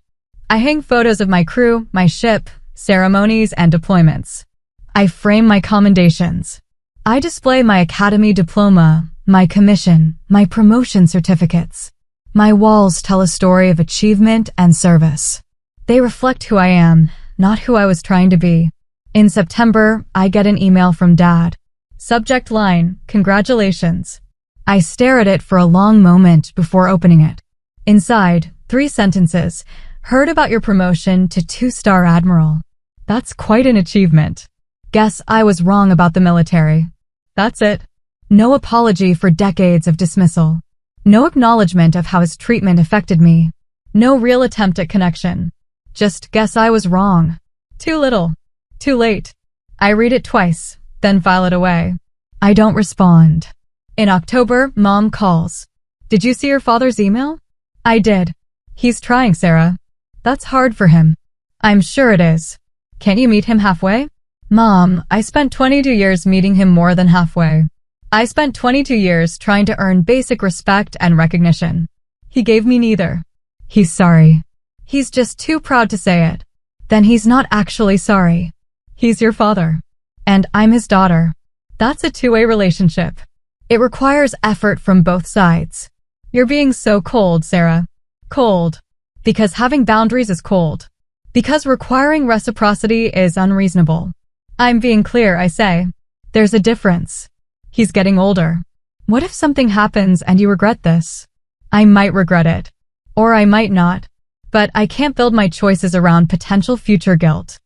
I hang photos of my crew, my ship, ceremonies, and deployments. I frame my commendations. I display my academy diploma, my commission, my promotion certificates. My walls tell a story of achievement and service. They reflect who I am, not who I was trying to be. In September, I get an email from Dad. Subject line, congratulations. I stare at it for a long moment before opening it. Inside, 3 sentences. Heard about your promotion to 2-star Admiral. That's quite an achievement. Guess I was wrong about the military. That's it. No apology for decades of dismissal. No acknowledgement of how his treatment affected me. No real attempt at connection. Just guess I was wrong. Too little. Too late. I read it twice, then file it away. I don't respond. In October, Mom calls. Did you see your father's email? I did. He's trying, Sarah. That's hard for him. I'm sure it is. Can't you meet him halfway? Mom, I spent 22 years meeting him more than halfway. I spent 22 years trying to earn basic respect and recognition. He gave me neither. He's sorry. He's just too proud to say it. Then he's not actually sorry. He's your father. And I'm his daughter. That's a two-way relationship. It requires effort from both sides. You're being so cold, Sarah. Cold. Because having boundaries is cold. Because requiring reciprocity is unreasonable. I'm being clear, I say. There's a difference. He's getting older. What if something happens and you regret this? I might regret it. Or I might not. But I can't build my choices around potential future guilt.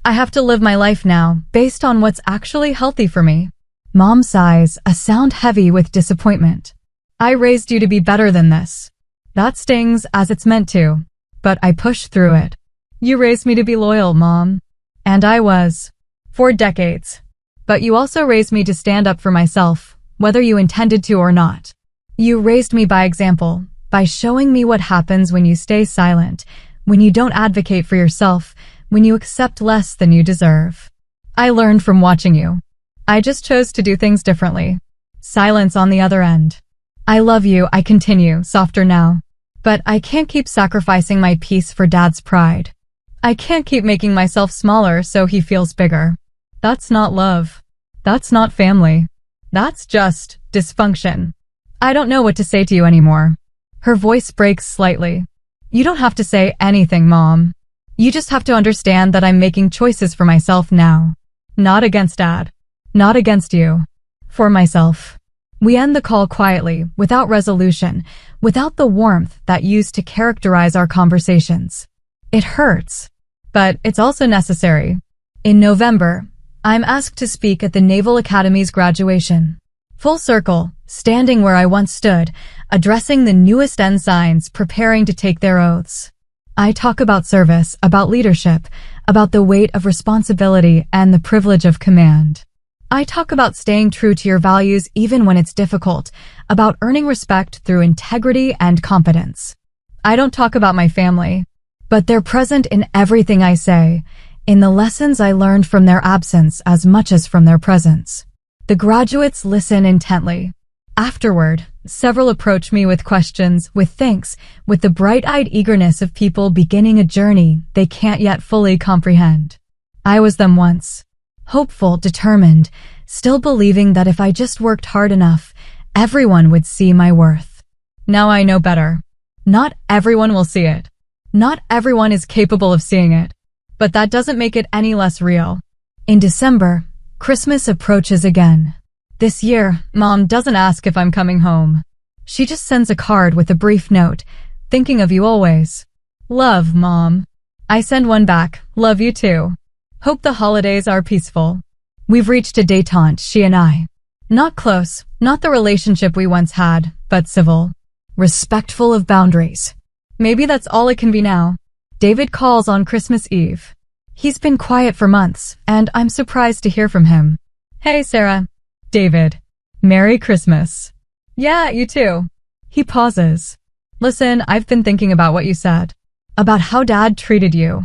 I have to live my life now, based on what's actually healthy for me. Mom sighs, a sound heavy with disappointment. I raised you to be better than this. That stings as it's meant to. But I pushed through it. You raised me to be loyal, Mom. And I was. For decades. But you also raised me to stand up for myself, whether you intended to or not. You raised me by example, by showing me what happens when you stay silent, when you don't advocate for yourself, when you accept less than you deserve. I learned from watching you. I just chose to do things differently. Silence on the other end. I love you, I continue, softer now. But I can't keep sacrificing my peace for Dad's pride. I can't keep making myself smaller so he feels bigger. That's not love. That's not family. That's just dysfunction. I don't know what to say to you anymore. Her voice breaks slightly. You don't have to say anything, Mom. You just have to understand that I'm making choices for myself now. Not against Dad. Not against you. For myself. We end the call quietly, without resolution, without the warmth that used to characterize our conversations. It hurts. But it's also necessary. In November, I'm asked to speak at the Naval Academy's graduation. Full circle, standing where I once stood, addressing the newest ensigns preparing to take their oaths. I talk about service, about leadership, about the weight of responsibility and the privilege of command. I talk about staying true to your values even when it's difficult, about earning respect through integrity and competence. I don't talk about my family, but they're present in everything I say, in the lessons I learned from their absence as much as from their presence. The graduates listen intently. Afterward, several approach me with questions, with thanks, with the bright-eyed eagerness of people beginning a journey they can't yet fully comprehend. I was them once. Hopeful, determined, still believing that if I just worked hard enough, Everyone would see my worth. Now I know better. Not everyone will see it. Not everyone is capable of seeing it. But that doesn't make it any less real. In December, Christmas approaches again. This year, Mom doesn't ask if I'm coming home. She just sends a card with a brief note, thinking of you always. Love, Mom. I send one back, love you too. Hope the holidays are peaceful. We've reached a détente, she and I. Not close, not the relationship we once had, but civil. Respectful of boundaries. Maybe that's all it can be now. David calls on Christmas Eve. He's been quiet for months, and I'm surprised to hear from him. Hey, Sarah. David. Merry Christmas. Yeah, you too. He pauses. Listen, I've been thinking about what you said. About how Dad treated you.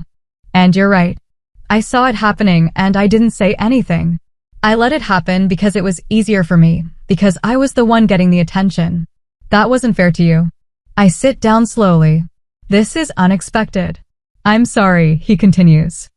And you're right. I saw it happening, and I didn't say anything. I let it happen because it was easier for me, because I was the one getting the attention. That wasn't fair to you. I sit down slowly. This is unexpected. I'm sorry, he continues.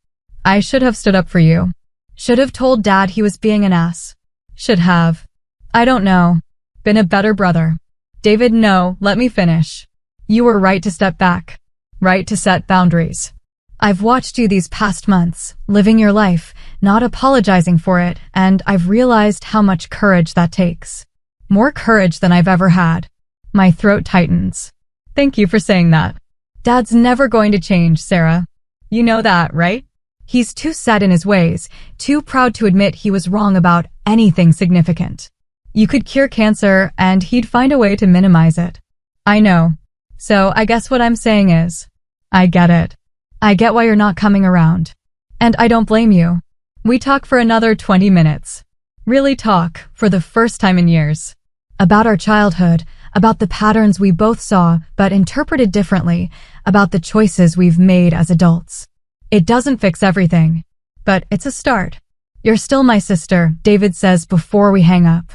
I should have stood up for you. Should have told Dad he was being an ass. Should have. I don't know. Been a better brother. David, no, let me finish. You were right to step back. Right to set boundaries. I've watched you these past months, living your life, not apologizing for it, and I've realized how much courage that takes. More courage than I've ever had. My throat tightens. Thank you for saying that. Dad's never going to change, Sarah. You know that, right? He's too set in his ways, too proud to admit he was wrong about anything significant. You could cure cancer, and he'd find a way to minimize it. I know. So I guess what I'm saying is, I get it. I get why you're not coming around. And I don't blame you. We talk for another 20 minutes. Really talk, for the first time in years. About our childhood, about the patterns we both saw but interpreted differently, about the choices we've made as adults. It doesn't fix everything, but it's a start. You're still my sister, David says before we hang up.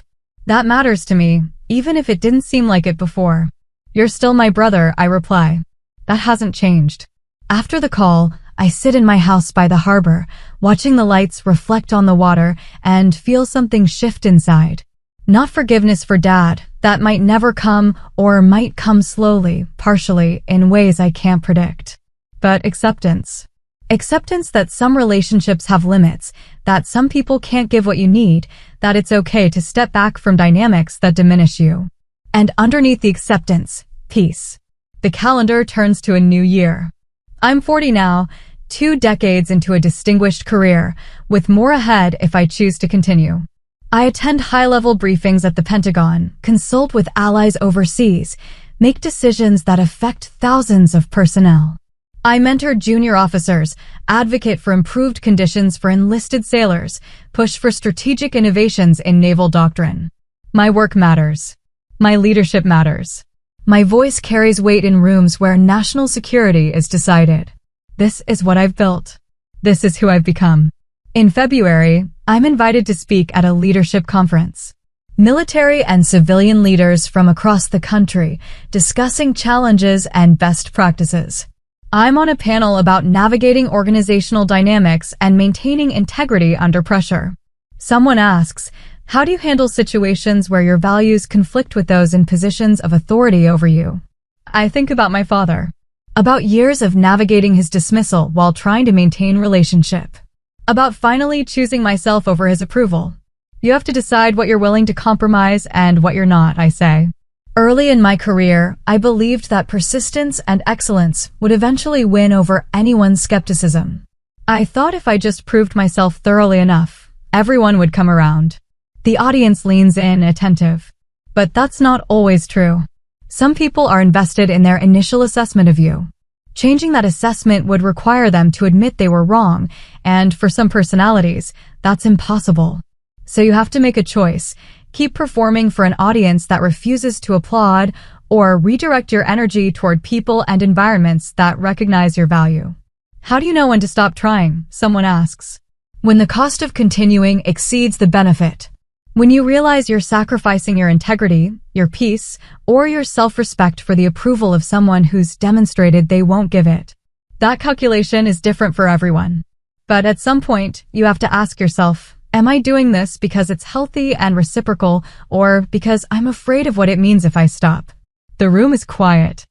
That matters to me, even if it didn't seem like it before. You're still my brother, I reply. That hasn't changed. After the call, I sit in my house by the harbor, watching the lights reflect on the water and feel something shift inside. Not forgiveness for Dad, that might never come or might come slowly, partially, in ways I can't predict. But acceptance. Acceptance that some relationships have limits, that some people can't give what you need, that it's okay to step back from dynamics that diminish you. And underneath the acceptance, peace. The calendar turns to a new year. I'm 40 now, 2 decades into a distinguished career, with more ahead if I choose to continue. I attend high-level briefings at the Pentagon, consult with allies overseas, make decisions that affect thousands of personnel. I mentor junior officers, advocate for improved conditions for enlisted sailors, push for strategic innovations in naval doctrine. My work matters. My leadership matters. My voice carries weight in rooms where national security is decided. This is what I've built. This is who I've become. In February, I'm invited to speak at a leadership conference. Military and civilian leaders from across the country discussing challenges and best practices. I'm on a panel about navigating organizational dynamics and maintaining integrity under pressure. Someone asks, how do you handle situations where your values conflict with those in positions of authority over you? I think about my father. About years of navigating his dismissal while trying to maintain relationship. About finally choosing myself over his approval. You have to decide what you're willing to compromise and what you're not, I say. Early in my career, I believed that persistence and excellence would eventually win over anyone's skepticism. I thought if I just proved myself thoroughly enough, everyone would come around. The audience leans in, attentive. But that's not always true. Some people are invested in their initial assessment of you. Changing that assessment would require them to admit they were wrong, and for some personalities, that's impossible. So you have to make a choice. Keep performing for an audience that refuses to applaud, or redirect your energy toward people and environments that recognize your value. How do you know when to stop trying? Someone asks. When the cost of continuing exceeds the benefit. When you realize you're sacrificing your integrity, your peace, or your self-respect for the approval of someone who's demonstrated they won't give it. That calculation is different for everyone. But at some point, you have to ask yourself, Am I doing this because it's healthy and reciprocal, or because I'm afraid of what it means if I stop? The room is quiet.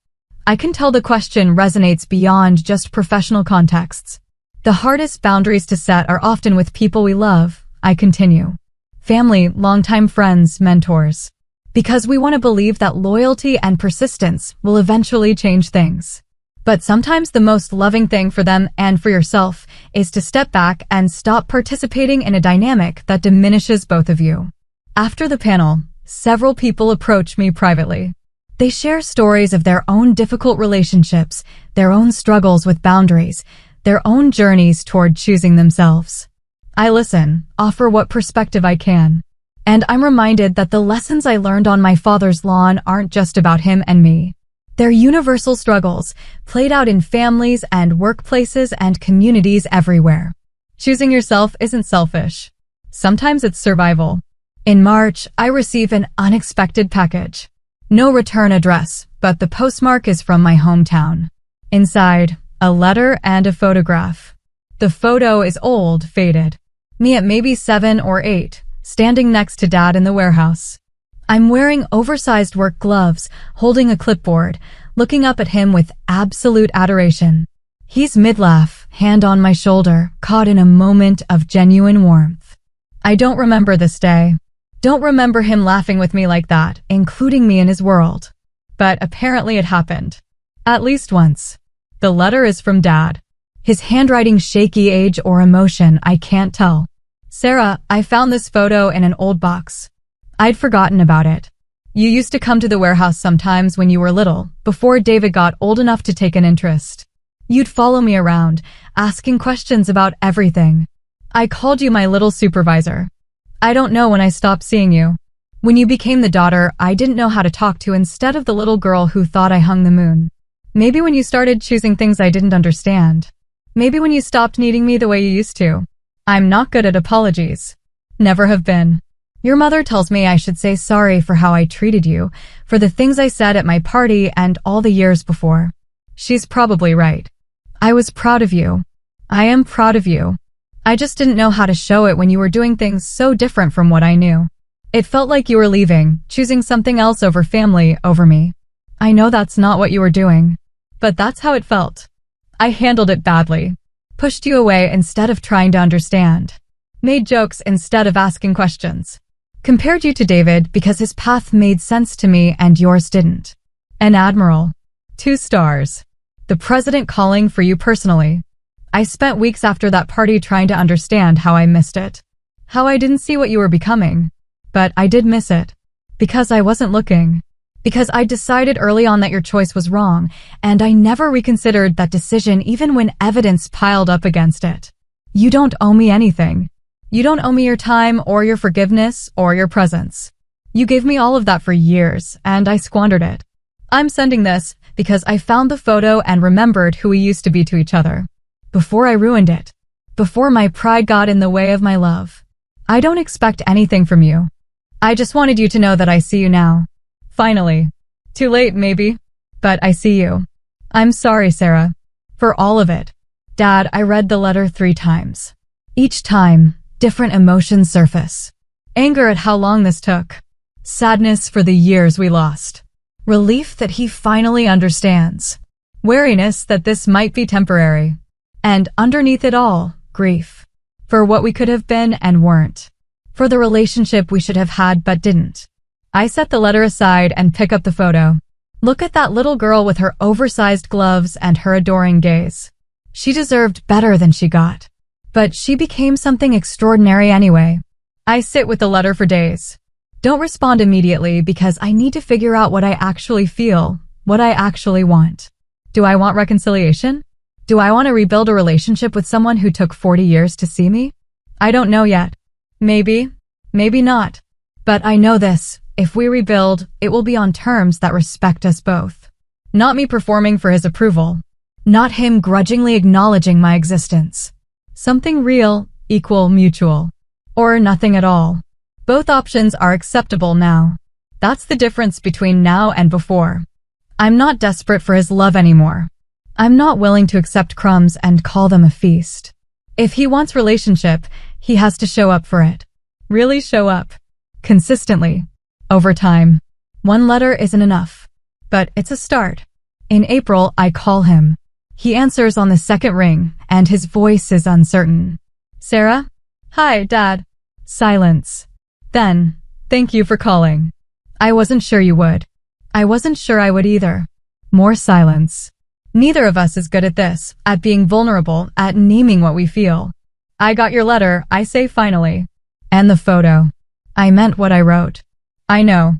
I can tell the question resonates beyond just professional contexts. The hardest boundaries to set are often with people we love, I continue. Family, longtime friends, mentors. Because we want to believe that loyalty and persistence will eventually change things. But sometimes the most loving thing for them and for yourself is to step back and stop participating in a dynamic that diminishes both of you. After the panel, several people approach me privately. They share stories of their own difficult relationships, their own struggles with boundaries, their own journeys toward choosing themselves. I listen, offer what perspective I can. And I'm reminded that the lessons I learned on my father's lawn aren't just about him and me. They're universal struggles, played out in families and workplaces and communities everywhere. Choosing yourself isn't selfish. Sometimes it's survival. In March, I receive an unexpected package. No return address, but the postmark is from my hometown. Inside, a letter and a photograph. The photo is old, faded. Me at maybe 7 or 8, standing next to Dad in the warehouse. I'm wearing oversized work gloves, holding a clipboard, looking up at him with absolute adoration. He's mid-laugh, hand on my shoulder, caught in a moment of genuine warmth. I don't remember this day. Don't remember him laughing with me like that, including me in his world. But apparently it happened. At least once. The letter is from Dad. His handwriting shaky, age or emotion, I can't tell. Sarah, I found this photo in an old box. I'd forgotten about it. You used to come to the warehouse sometimes when you were little, before David got old enough to take an interest. You'd follow me around, asking questions about everything. I called you my little supervisor. I don't know when I stopped seeing you. When you became the daughter I didn't know how to talk to instead of the little girl who thought I hung the moon. Maybe when you started choosing things I didn't understand. Maybe when you stopped needing me the way you used to. I'm not good at apologies. Never have been. Your mother tells me I should say sorry for how I treated you, for the things I said at my party and all the years before. She's probably right. I was proud of you. I am proud of you. I just didn't know how to show it when you were doing things so different from what I knew. It felt like you were leaving, choosing something else over family, over me. I know that's not what you were doing. But that's how it felt. I handled it badly. Pushed you away instead of trying to understand. Made jokes instead of asking questions. Compared you to David because his path made sense to me and yours didn't. An admiral. 2 stars. The president calling for you personally. I spent weeks after that party trying to understand how I missed it. How I didn't see what you were becoming. But I did miss it. Because I wasn't looking. Because I decided early on that your choice was wrong, and I never reconsidered that decision even when evidence piled up against it. You don't owe me anything. You don't owe me your time or your forgiveness or your presence. You gave me all of that for years, and I squandered it. I'm sending this because I found the photo and remembered who we used to be to each other. Before I ruined it. Before my pride got in the way of my love. I don't expect anything from you. I just wanted you to know that I see you now. Finally. Too late, maybe. But I see you. I'm sorry, Sarah. For all of it. Dad, I read the letter 3 times. Each time, different emotions surface. Anger at how long this took. Sadness for the years we lost. Relief that he finally understands. Wariness that this might be temporary. And underneath it all, grief. For what we could have been and weren't. For the relationship we should have had but didn't. I set the letter aside and pick up the photo. Look at that little girl with her oversized gloves and her adoring gaze. She deserved better than she got. But she became something extraordinary anyway. I sit with the letter for days. Don't respond immediately because I need to figure out what I actually feel, what I actually want. Do I want reconciliation? Do I want to rebuild a relationship with someone who took 40 years to see me? I don't know yet. Maybe, maybe not. But I know this. If we rebuild, it will be on terms that respect us both. Not me performing for his approval. Not him grudgingly acknowledging my existence. Something real, equal, mutual. Or nothing at all. Both options are acceptable now. That's the difference between now and before. I'm not desperate for his love anymore. I'm not willing to accept crumbs and call them a feast. If he wants relationship, He has to show up for it. Really show up. Consistently. Over time. One letter isn't enough. But it's a start. In April, I call him. He answers on the second ring, and his voice is uncertain. Sarah? Hi, Dad. Silence. Then, thank you for calling. I wasn't sure you would. I wasn't sure I would either. More silence. Neither of us is good at this, at being vulnerable, at naming what we feel. I got your letter, I say finally. And the photo. I meant what I wrote. I know.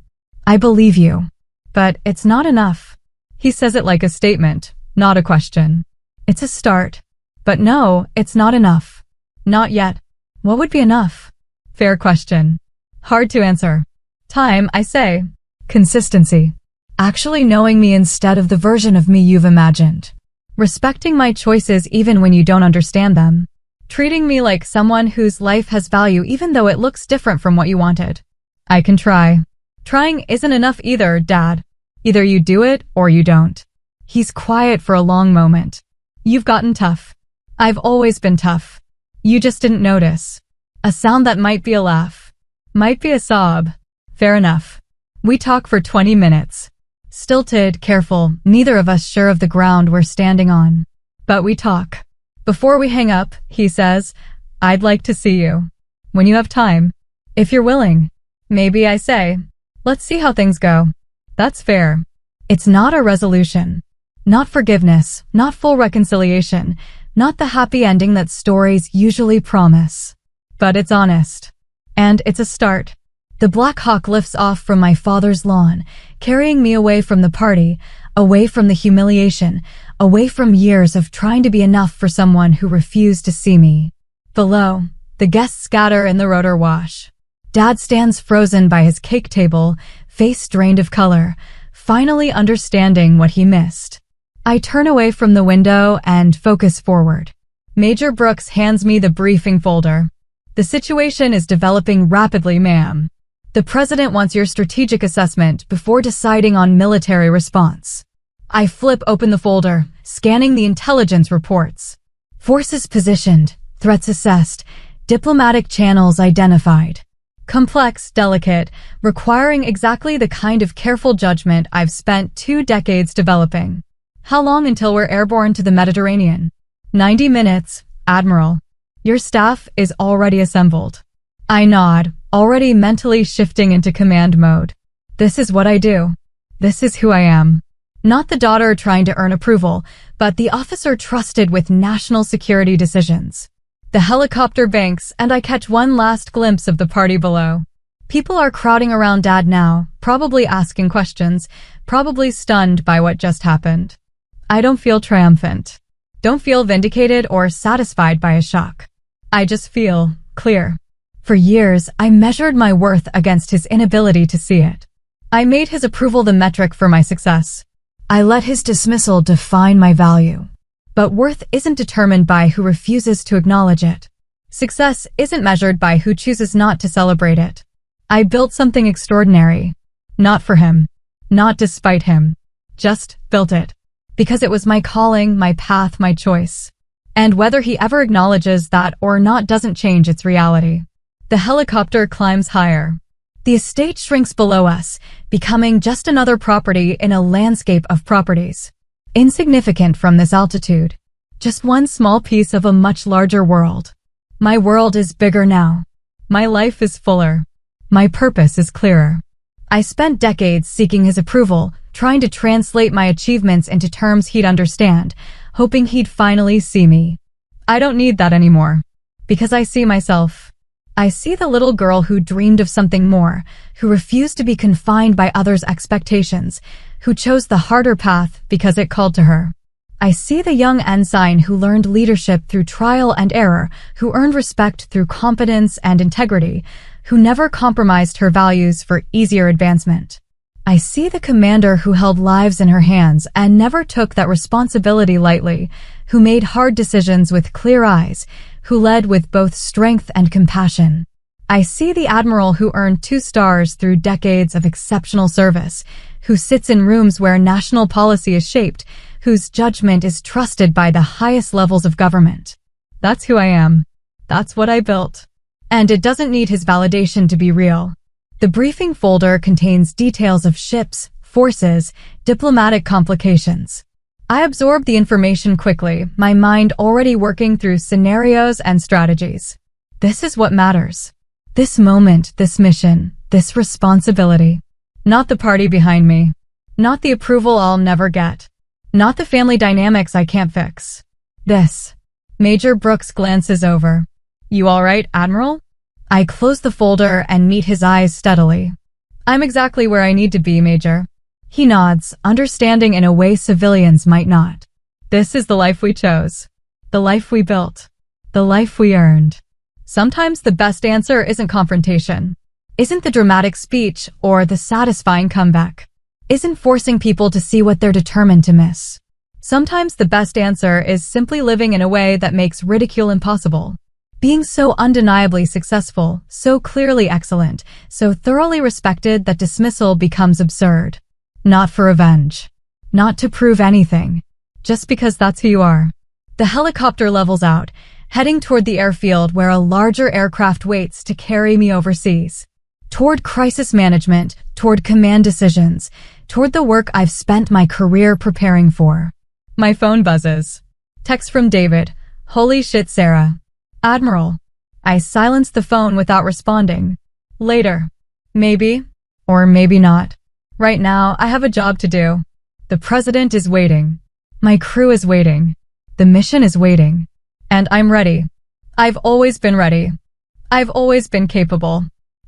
I believe you. But it's not enough. He says it like a statement, not a question. It's a start. But no, it's not enough. Not yet. What would be enough? Fair question. Hard to answer. Time, I say. Consistency. Actually knowing me instead of the version of me you've imagined. Respecting my choices even when you don't understand them. Treating me like someone whose life has value even though it looks different from what you wanted. I can try. Trying isn't enough either, Dad. Either you do it or you don't. He's quiet for a long moment. You've gotten tough. I've always been tough. You just didn't notice. A sound that might be a laugh. Might be a sob. Fair enough. We talk for 20 minutes. Stilted, careful, neither of us sure of the ground we're standing on. But we talk. Before we hang up, he says, I'd like to see you. When you have time. If you're willing. Maybe I say, let's see how things go. That's fair. It's not a resolution. Not forgiveness, not full reconciliation, not the happy ending that stories usually promise. But it's honest. And it's a start. The Black Hawk lifts off from my father's lawn, carrying me away from the party, away from the humiliation, away from years of trying to be enough for someone who refused to see me. Below, the guests scatter in the rotor wash. Dad stands frozen by his cake table, face drained of color, finally understanding what he missed. I turn away from the window and focus forward. Major Brooks hands me the briefing folder. The situation is developing rapidly, ma'am. The president wants your strategic assessment before deciding on military response. I flip open the folder, scanning the intelligence reports. Forces positioned, threats assessed, diplomatic channels identified. Complex, delicate, requiring exactly the kind of careful judgment I've spent 2 decades developing. How long until we're airborne to the Mediterranean? 90 minutes, Admiral. Your staff is already assembled. I nod, already mentally shifting into command mode. This is what I do. This is who I am. Not the daughter trying to earn approval, but the officer trusted with national security decisions. The helicopter banks, and I catch one last glimpse of the party below. People are crowding around Dad now, probably asking questions, probably stunned by what just happened. I don't feel triumphant. Don't feel vindicated or satisfied by a shock. I just feel clear. For years, I measured my worth against his inability to see it. I made his approval the metric for my success. I let his dismissal define my value. But worth isn't determined by who refuses to acknowledge it. Success isn't measured by who chooses not to celebrate it. I built something extraordinary. Not for him. Not despite him. Just built it. Because it was my calling, my path, my choice. And whether he ever acknowledges that or not doesn't change its reality. The helicopter climbs higher. The estate shrinks below us, becoming just another property in a landscape of properties. Insignificant from this altitude. Just one small piece of a much larger world. My world is bigger now. My life is fuller. My purpose is clearer. I spent decades seeking his approval, trying to translate my achievements into terms he'd understand, hoping he'd finally see me. I don't need that anymore. Because I see myself. I see the little girl who dreamed of something more, who refused to be confined by others' expectations, who chose the harder path because it called to her. I see the young ensign who learned leadership through trial and error, who earned respect through competence and integrity, who never compromised her values for easier advancement. I see the commander who held lives in her hands and never took that responsibility lightly, who made hard decisions with clear eyes, who led with both strength and compassion. I see the admiral who earned 2 stars through decades of exceptional service, who sits in rooms where national policy is shaped, whose judgment is trusted by the highest levels of government. That's who I am. That's what I built. And it doesn't need his validation to be real. The briefing folder contains details of ships, forces, diplomatic complications. I absorb the information quickly, my mind already working through scenarios and strategies. This is what matters. This moment, this mission, this responsibility. Not the party behind me. Not the approval I'll never get. Not the family dynamics I can't fix. This. Major Brooks glances over. You all right, Admiral? I close the folder and meet his eyes steadily. I'm exactly where I need to be, Major. He nods, understanding in a way civilians might not. This is the life we chose. The life we built. The life we earned. Sometimes the best answer isn't confrontation. Isn't the dramatic speech or the satisfying comeback. Isn't forcing people to see what they're determined to miss. Sometimes the best answer is simply living in a way that makes ridicule impossible. Being so undeniably successful, so clearly excellent, so thoroughly respected that dismissal becomes absurd. Not for revenge. Not to prove anything. Just because that's who you are. The helicopter levels out, heading toward the airfield where a larger aircraft waits to carry me overseas. Toward crisis management, toward command decisions, toward the work I've spent my career preparing for. My phone buzzes. Text from David. Holy shit, Sarah. Admiral. I silence the phone without responding. Later. Maybe. Or maybe not. Right now, I have a job to do. The president is waiting. My crew is waiting. The mission is waiting. And I'm ready. I've always been ready. I've always been capable.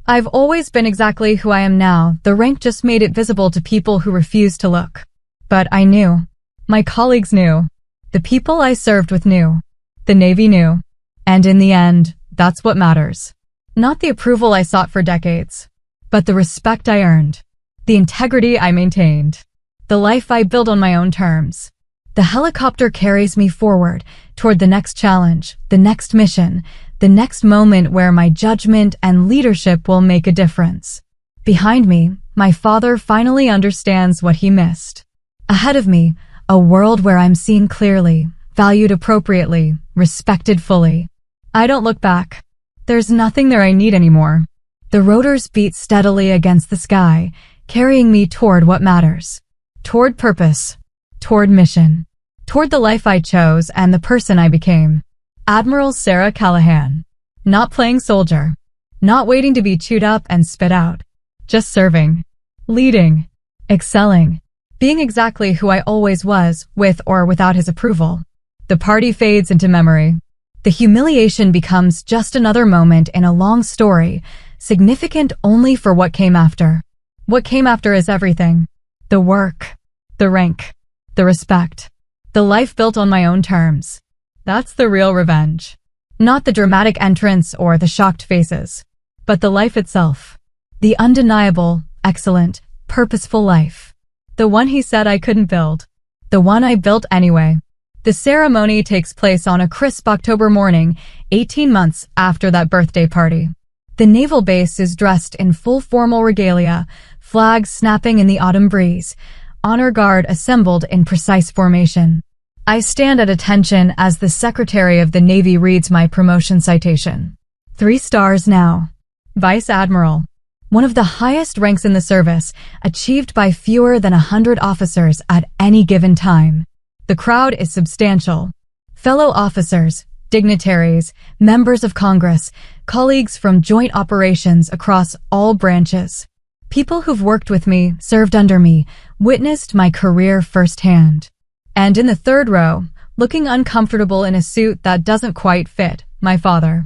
I've always been exactly who I am now. The rank just made it visible to people who refused to look. But I knew. My colleagues knew. The people I served with knew. The Navy knew. And in the end, that's what matters. Not the approval I sought for decades, but the respect I earned. The integrity I maintained. The life I built on my own terms. The helicopter carries me forward toward the next challenge, the next mission, the next moment where my judgment and leadership will make a difference. Behind me, my father finally understands what he missed. Ahead of me, a world where I'm seen clearly, valued appropriately, respected fully. I don't look back. There's nothing there I need anymore. The rotors beat steadily against the sky, carrying me toward what matters. Toward purpose. Toward mission. Toward the life I chose and the person I became. Admiral Sarah Callahan. Not playing soldier. Not waiting to be chewed up and spit out. Just serving. Leading. Excelling. Being exactly who I always was, with or without his approval. The party fades into memory. The humiliation becomes just another moment in a long story, significant only for what came after. What came after is everything. The work. The rank. The respect. The life built on my own terms. That's the real revenge. Not the dramatic entrance or the shocked faces, but the life itself. The undeniable, excellent, purposeful life. The one he said I couldn't build. The one I built anyway. The ceremony takes place on a crisp October morning, 18 months after that birthday party. The naval base is dressed in full formal regalia, flags snapping in the autumn breeze, honor guard assembled in precise formation. I stand at attention as the Secretary of the Navy reads my promotion citation. 3 stars now. Vice Admiral. One of the highest ranks in the service, achieved by fewer than 100 officers at any given time. The crowd is substantial. Fellow officers, dignitaries, members of Congress, colleagues from joint operations across all branches. People who've worked with me, served under me, witnessed my career firsthand. And in the third row, looking uncomfortable in a suit that doesn't quite fit, my father.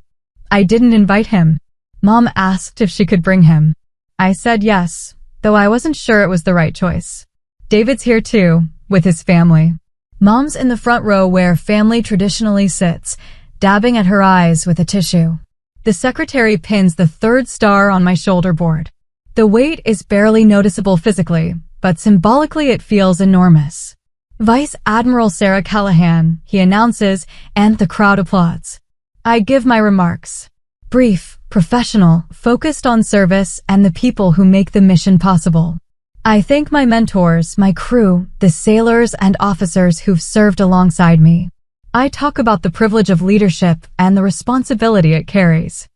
I didn't invite him. Mom asked if she could bring him. I said yes, though I wasn't sure it was the right choice. David's here too, with his family. Mom's in the front row where family traditionally sits, dabbing at her eyes with a tissue. The secretary pins the 3rd star on my shoulder board. The weight is barely noticeable physically, but symbolically it feels enormous. Vice Admiral Sarah Callahan, he announces, and the crowd applauds. I give my remarks. Brief, professional, focused on service and the people who make the mission possible. I thank my mentors, my crew, the sailors and officers who've served alongside me. I talk about the privilege of leadership and the responsibility it carries.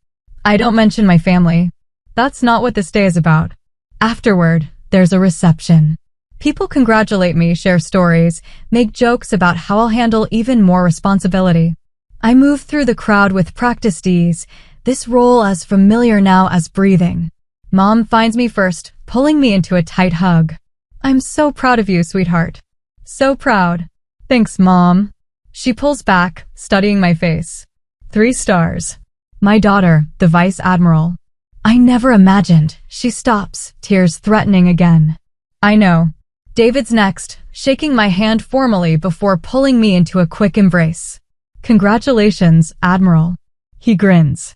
I don't mention my family. That's not what this day is about. Afterward, there's a reception. People congratulate me, share stories, make jokes about how I'll handle even more responsibility. I move through the crowd with practiced ease, this role as familiar now as breathing. Mom finds me first, pulling me into a tight hug. I'm so proud of you, sweetheart. So proud. Thanks, Mom. She pulls back, studying my face. 3 stars. My daughter, the Vice Admiral. I never imagined. She stops, tears threatening again. I know. David's next, shaking my hand formally before pulling me into a quick embrace. Congratulations, Admiral. He grins.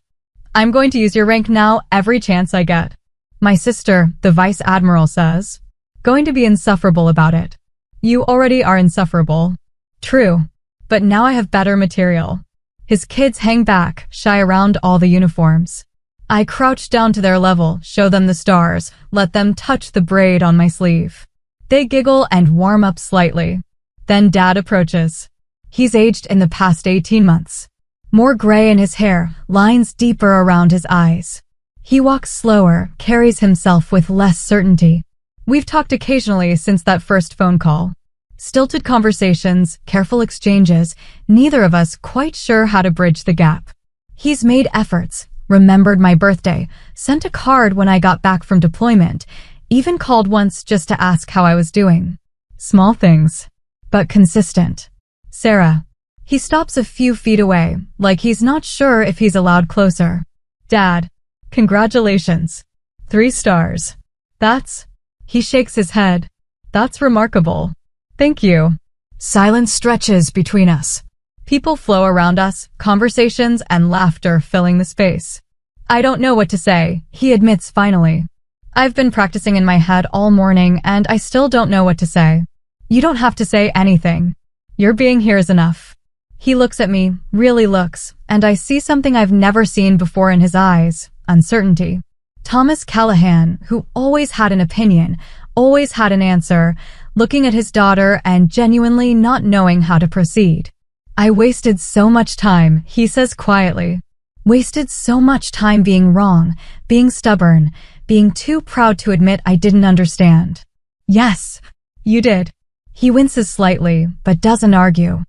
I'm going to use your rank now every chance I get. My sister, the Vice Admiral, says. Going to be insufferable about it. You already are insufferable. True. But now I have better material. His kids hang back, shy around all the uniforms. I crouch down to their level, show them the stars, let them touch the braid on my sleeve. They giggle and warm up slightly. Then Dad approaches. He's aged in the past 18 months. More gray in his hair, lines deeper around his eyes. He walks slower, carries himself with less certainty. We've talked occasionally since that first phone call. Stilted conversations, careful exchanges, neither of us quite sure how to bridge the gap. He's made efforts, remembered my birthday, sent a card when I got back from deployment, even called once just to ask how I was doing. Small things, but consistent. Sarah. He stops a few feet away, like he's not sure if he's allowed closer. Dad. Congratulations. 3 stars. He shakes his head. That's remarkable. Thank you. Silence stretches between us. People flow around us, conversations and laughter filling the space. I don't know what to say, he admits finally. I've been practicing in my head all morning and I still don't know what to say. You don't have to say anything. Your being here is enough. He looks at me, really looks, and I see something I've never seen before in his eyes, uncertainty. Thomas Callahan, who always had an opinion, always had an answer, looking at his daughter and genuinely not knowing how to proceed. I wasted so much time, he says quietly. Wasted so much time being wrong, being stubborn, being too proud to admit I didn't understand. Yes, you did. He winces slightly, but doesn't argue.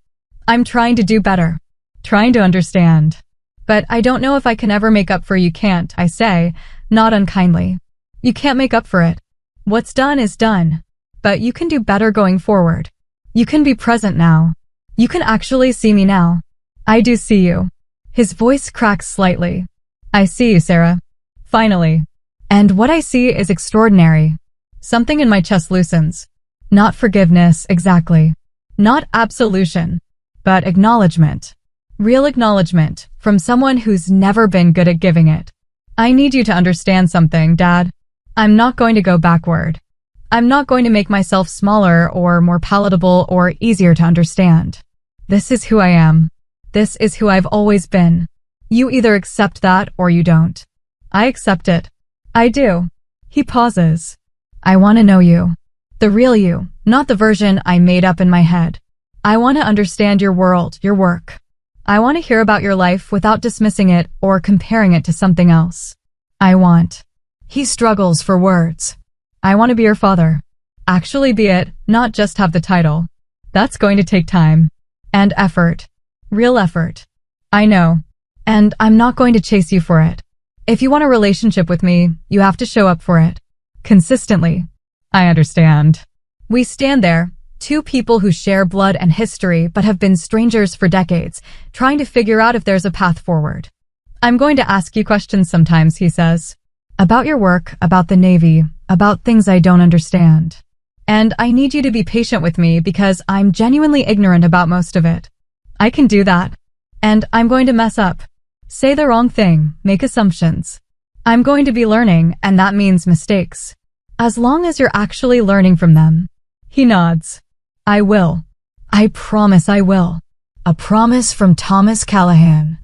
I'm trying to do better. Trying to understand. But I don't know if I can ever make up for you can't, I say, not unkindly. You can't make up for it. What's done is done. But you can do better going forward. You can be present now. You can actually see me now. I do see you. His voice cracks slightly. I see you, Sarah. Finally. And what I see is extraordinary. Something in my chest loosens. Not forgiveness, exactly. Not absolution. But acknowledgement. Real acknowledgement from someone who's never been good at giving it. I need you to understand something, Dad. I'm not going to go backward. I'm not going to make myself smaller or more palatable or easier to understand. This is who I am. This is who I've always been. You either accept that or you don't. I accept it. I do. He pauses. I want to know you. The real you, not the version I made up in my head. I want to understand your world, your work. I want to hear about your life without dismissing it or comparing it to something else. I want. He struggles for words. I want to be your father. Actually be it, not just have the title. That's going to take time. And effort. Real effort. I know. And I'm not going to chase you for it. If you want a relationship with me, you have to show up for it. Consistently. I understand. We stand there, 2 people who share blood and history but have been strangers for decades, trying to figure out if there's a path forward. I'm going to ask you questions sometimes, he says. About your work, about the Navy, about things I don't understand. And I need you to be patient with me because I'm genuinely ignorant about most of it. I can do that. And I'm going to mess up. Say the wrong thing, make assumptions. I'm going to be learning, and that means mistakes. As long as you're actually learning from them. He nods. I will. I promise I will. A promise from Thomas Callahan.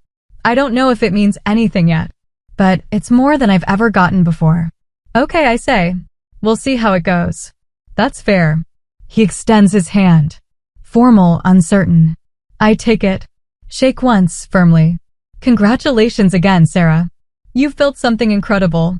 I don't know if it means anything yet, but it's more than I've ever gotten before. Okay, I say. We'll see how it goes. That's fair. He extends his hand. Formal, uncertain. I take it. Shake once, firmly. Congratulations again, Sarah. You've built something incredible.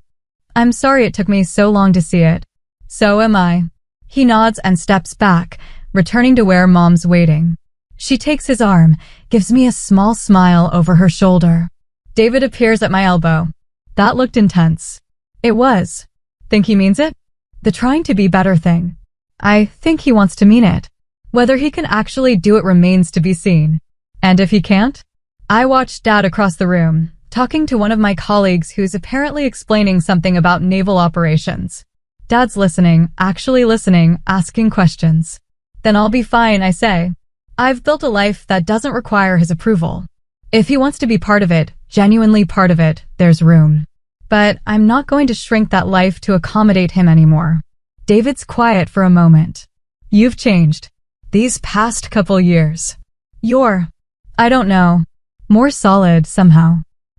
I'm sorry it took me so long to see it. So am I. He nods and steps back, returning to where Mom's waiting. She takes his arm, gives me a small smile over her shoulder. David appears at my elbow. That looked intense. It was. Think he means it? The trying to be better thing. I think he wants to mean it. Whether he can actually do it remains to be seen. And if he can't? I watched Dad across the room, talking to one of my colleagues who's apparently explaining something about naval operations. Dad's listening, actually listening, asking questions. Then I'll be fine, I say. I've built a life that doesn't require his approval. If he wants to be part of it, genuinely part of it, there's room. But I'm not going to shrink that life to accommodate him anymore. David's quiet for a moment. You've changed. These past couple years. You're, I don't know, more solid somehow.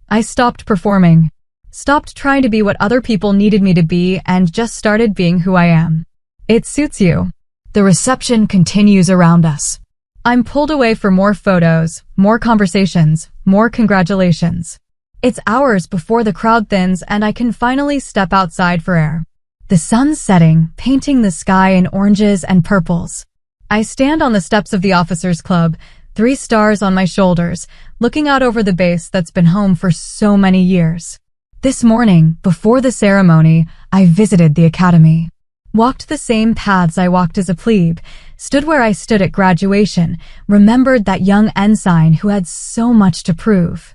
I stopped performing. Stopped trying to be what other people needed me to be and just started being who I am. It suits you. The reception continues around us. I'm pulled away for more photos, more conversations, more congratulations. It's hours before the crowd thins and I can finally step outside for air. The sun's setting, painting the sky in oranges and purples. I stand on the steps of the officers' club, 3 stars on my shoulders, looking out over the base that's been home for so many years. This morning, before the ceremony, I visited the academy. Walked the same paths I walked as a plebe, stood where I stood at graduation, remembered that young ensign who had so much to prove.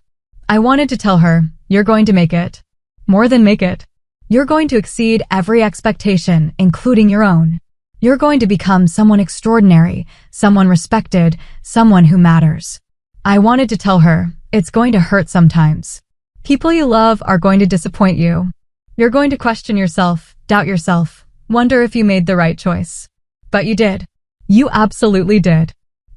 I wanted to tell her, you're going to make it. More than make it. You're going to exceed every expectation, including your own. You're going to become someone extraordinary, someone respected, someone who matters. I wanted to tell her, it's going to hurt sometimes. People you love are going to disappoint you. You're going to question yourself, doubt yourself, wonder if you made the right choice. But you did. You absolutely did.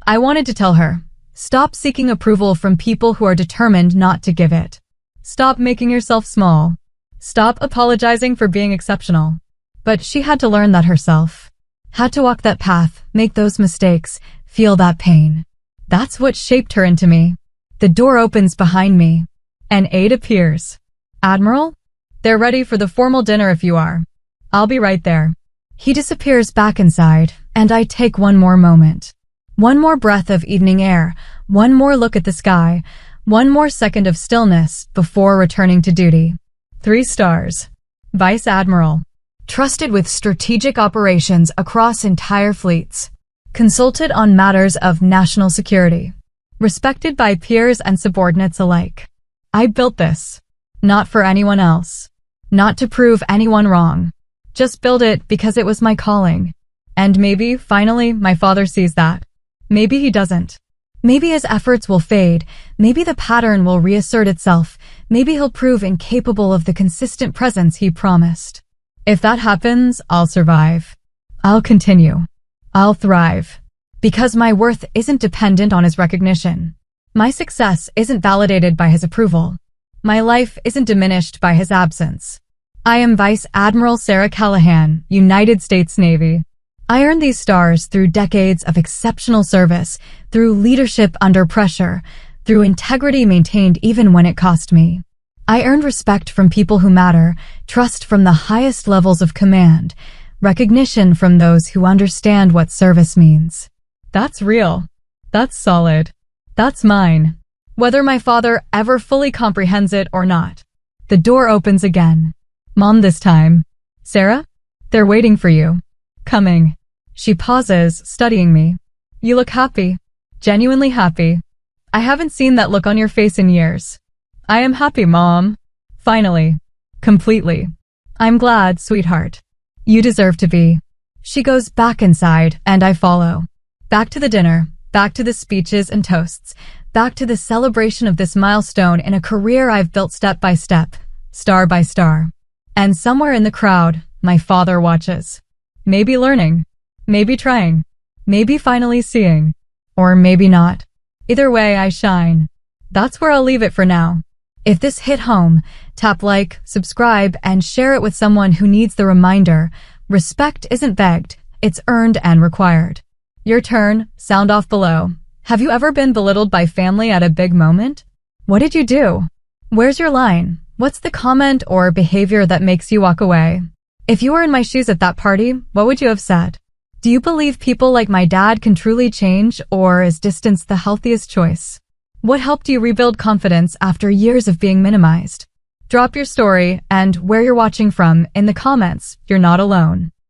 I wanted to tell her, stop seeking approval from people who are determined not to give it. Stop making yourself small. Stop apologizing for being exceptional. But she had to learn that herself. Had to walk that path, make those mistakes, feel that pain. That's what shaped her into me. The door opens behind me. An aide appears. Admiral? They're ready for the formal dinner if you are. I'll be right there. He disappears back inside, and I take one more moment. One more breath of evening air, one more look at the sky, one more second of stillness before returning to duty. 3 stars. Vice Admiral. Trusted with strategic operations across entire fleets. Consulted on matters of national security. Respected by peers and subordinates alike. I built this. Not for anyone else. Not to prove anyone wrong. Just build it because it was my calling. And maybe, finally, my father sees that. Maybe he doesn't. Maybe his efforts will fade. Maybe the pattern will reassert itself. Maybe he'll prove incapable of the consistent presence he promised. If that happens, I'll survive. I'll continue. I'll thrive. Because my worth isn't dependent on his recognition. My success isn't validated by his approval. My life isn't diminished by his absence. I am Vice Admiral Sarah Callahan, United States Navy. I earned these stars through decades of exceptional service, through leadership under pressure, through integrity maintained even when it cost me. I earned respect from people who matter, trust from the highest levels of command, recognition from those who understand what service means. That's real. That's solid. That's mine. Whether my father ever fully comprehends it or not. The door opens again. Mom this time. Sarah? They're waiting for you. Coming. She pauses, studying me. You look happy. Genuinely happy. I haven't seen that look on your face in years. I am happy, Mom. Finally. Completely. I'm glad, sweetheart. You deserve to be. She goes back inside, and I follow. Back to the dinner, back to the speeches and toasts, back to the celebration of this milestone in a career I've built step by step, star by star. And somewhere in the crowd, my father watches. Maybe learning. Maybe trying. Maybe finally seeing. Or maybe not. Either way, I shine. That's where I'll leave it for now. If this hit home, tap like, subscribe, and share it with someone who needs the reminder. Respect isn't begged, it's earned and required. Your turn, sound off below. Have you ever been belittled by family at a big moment? What did you do? Where's your line? What's the comment or behavior that makes you walk away? If you were in my shoes at that party, what would you have said? Do you believe people like my dad can truly change, or is distance the healthiest choice? What helped you rebuild confidence after years of being minimized? Drop your story and where you're watching from in the comments. You're not alone.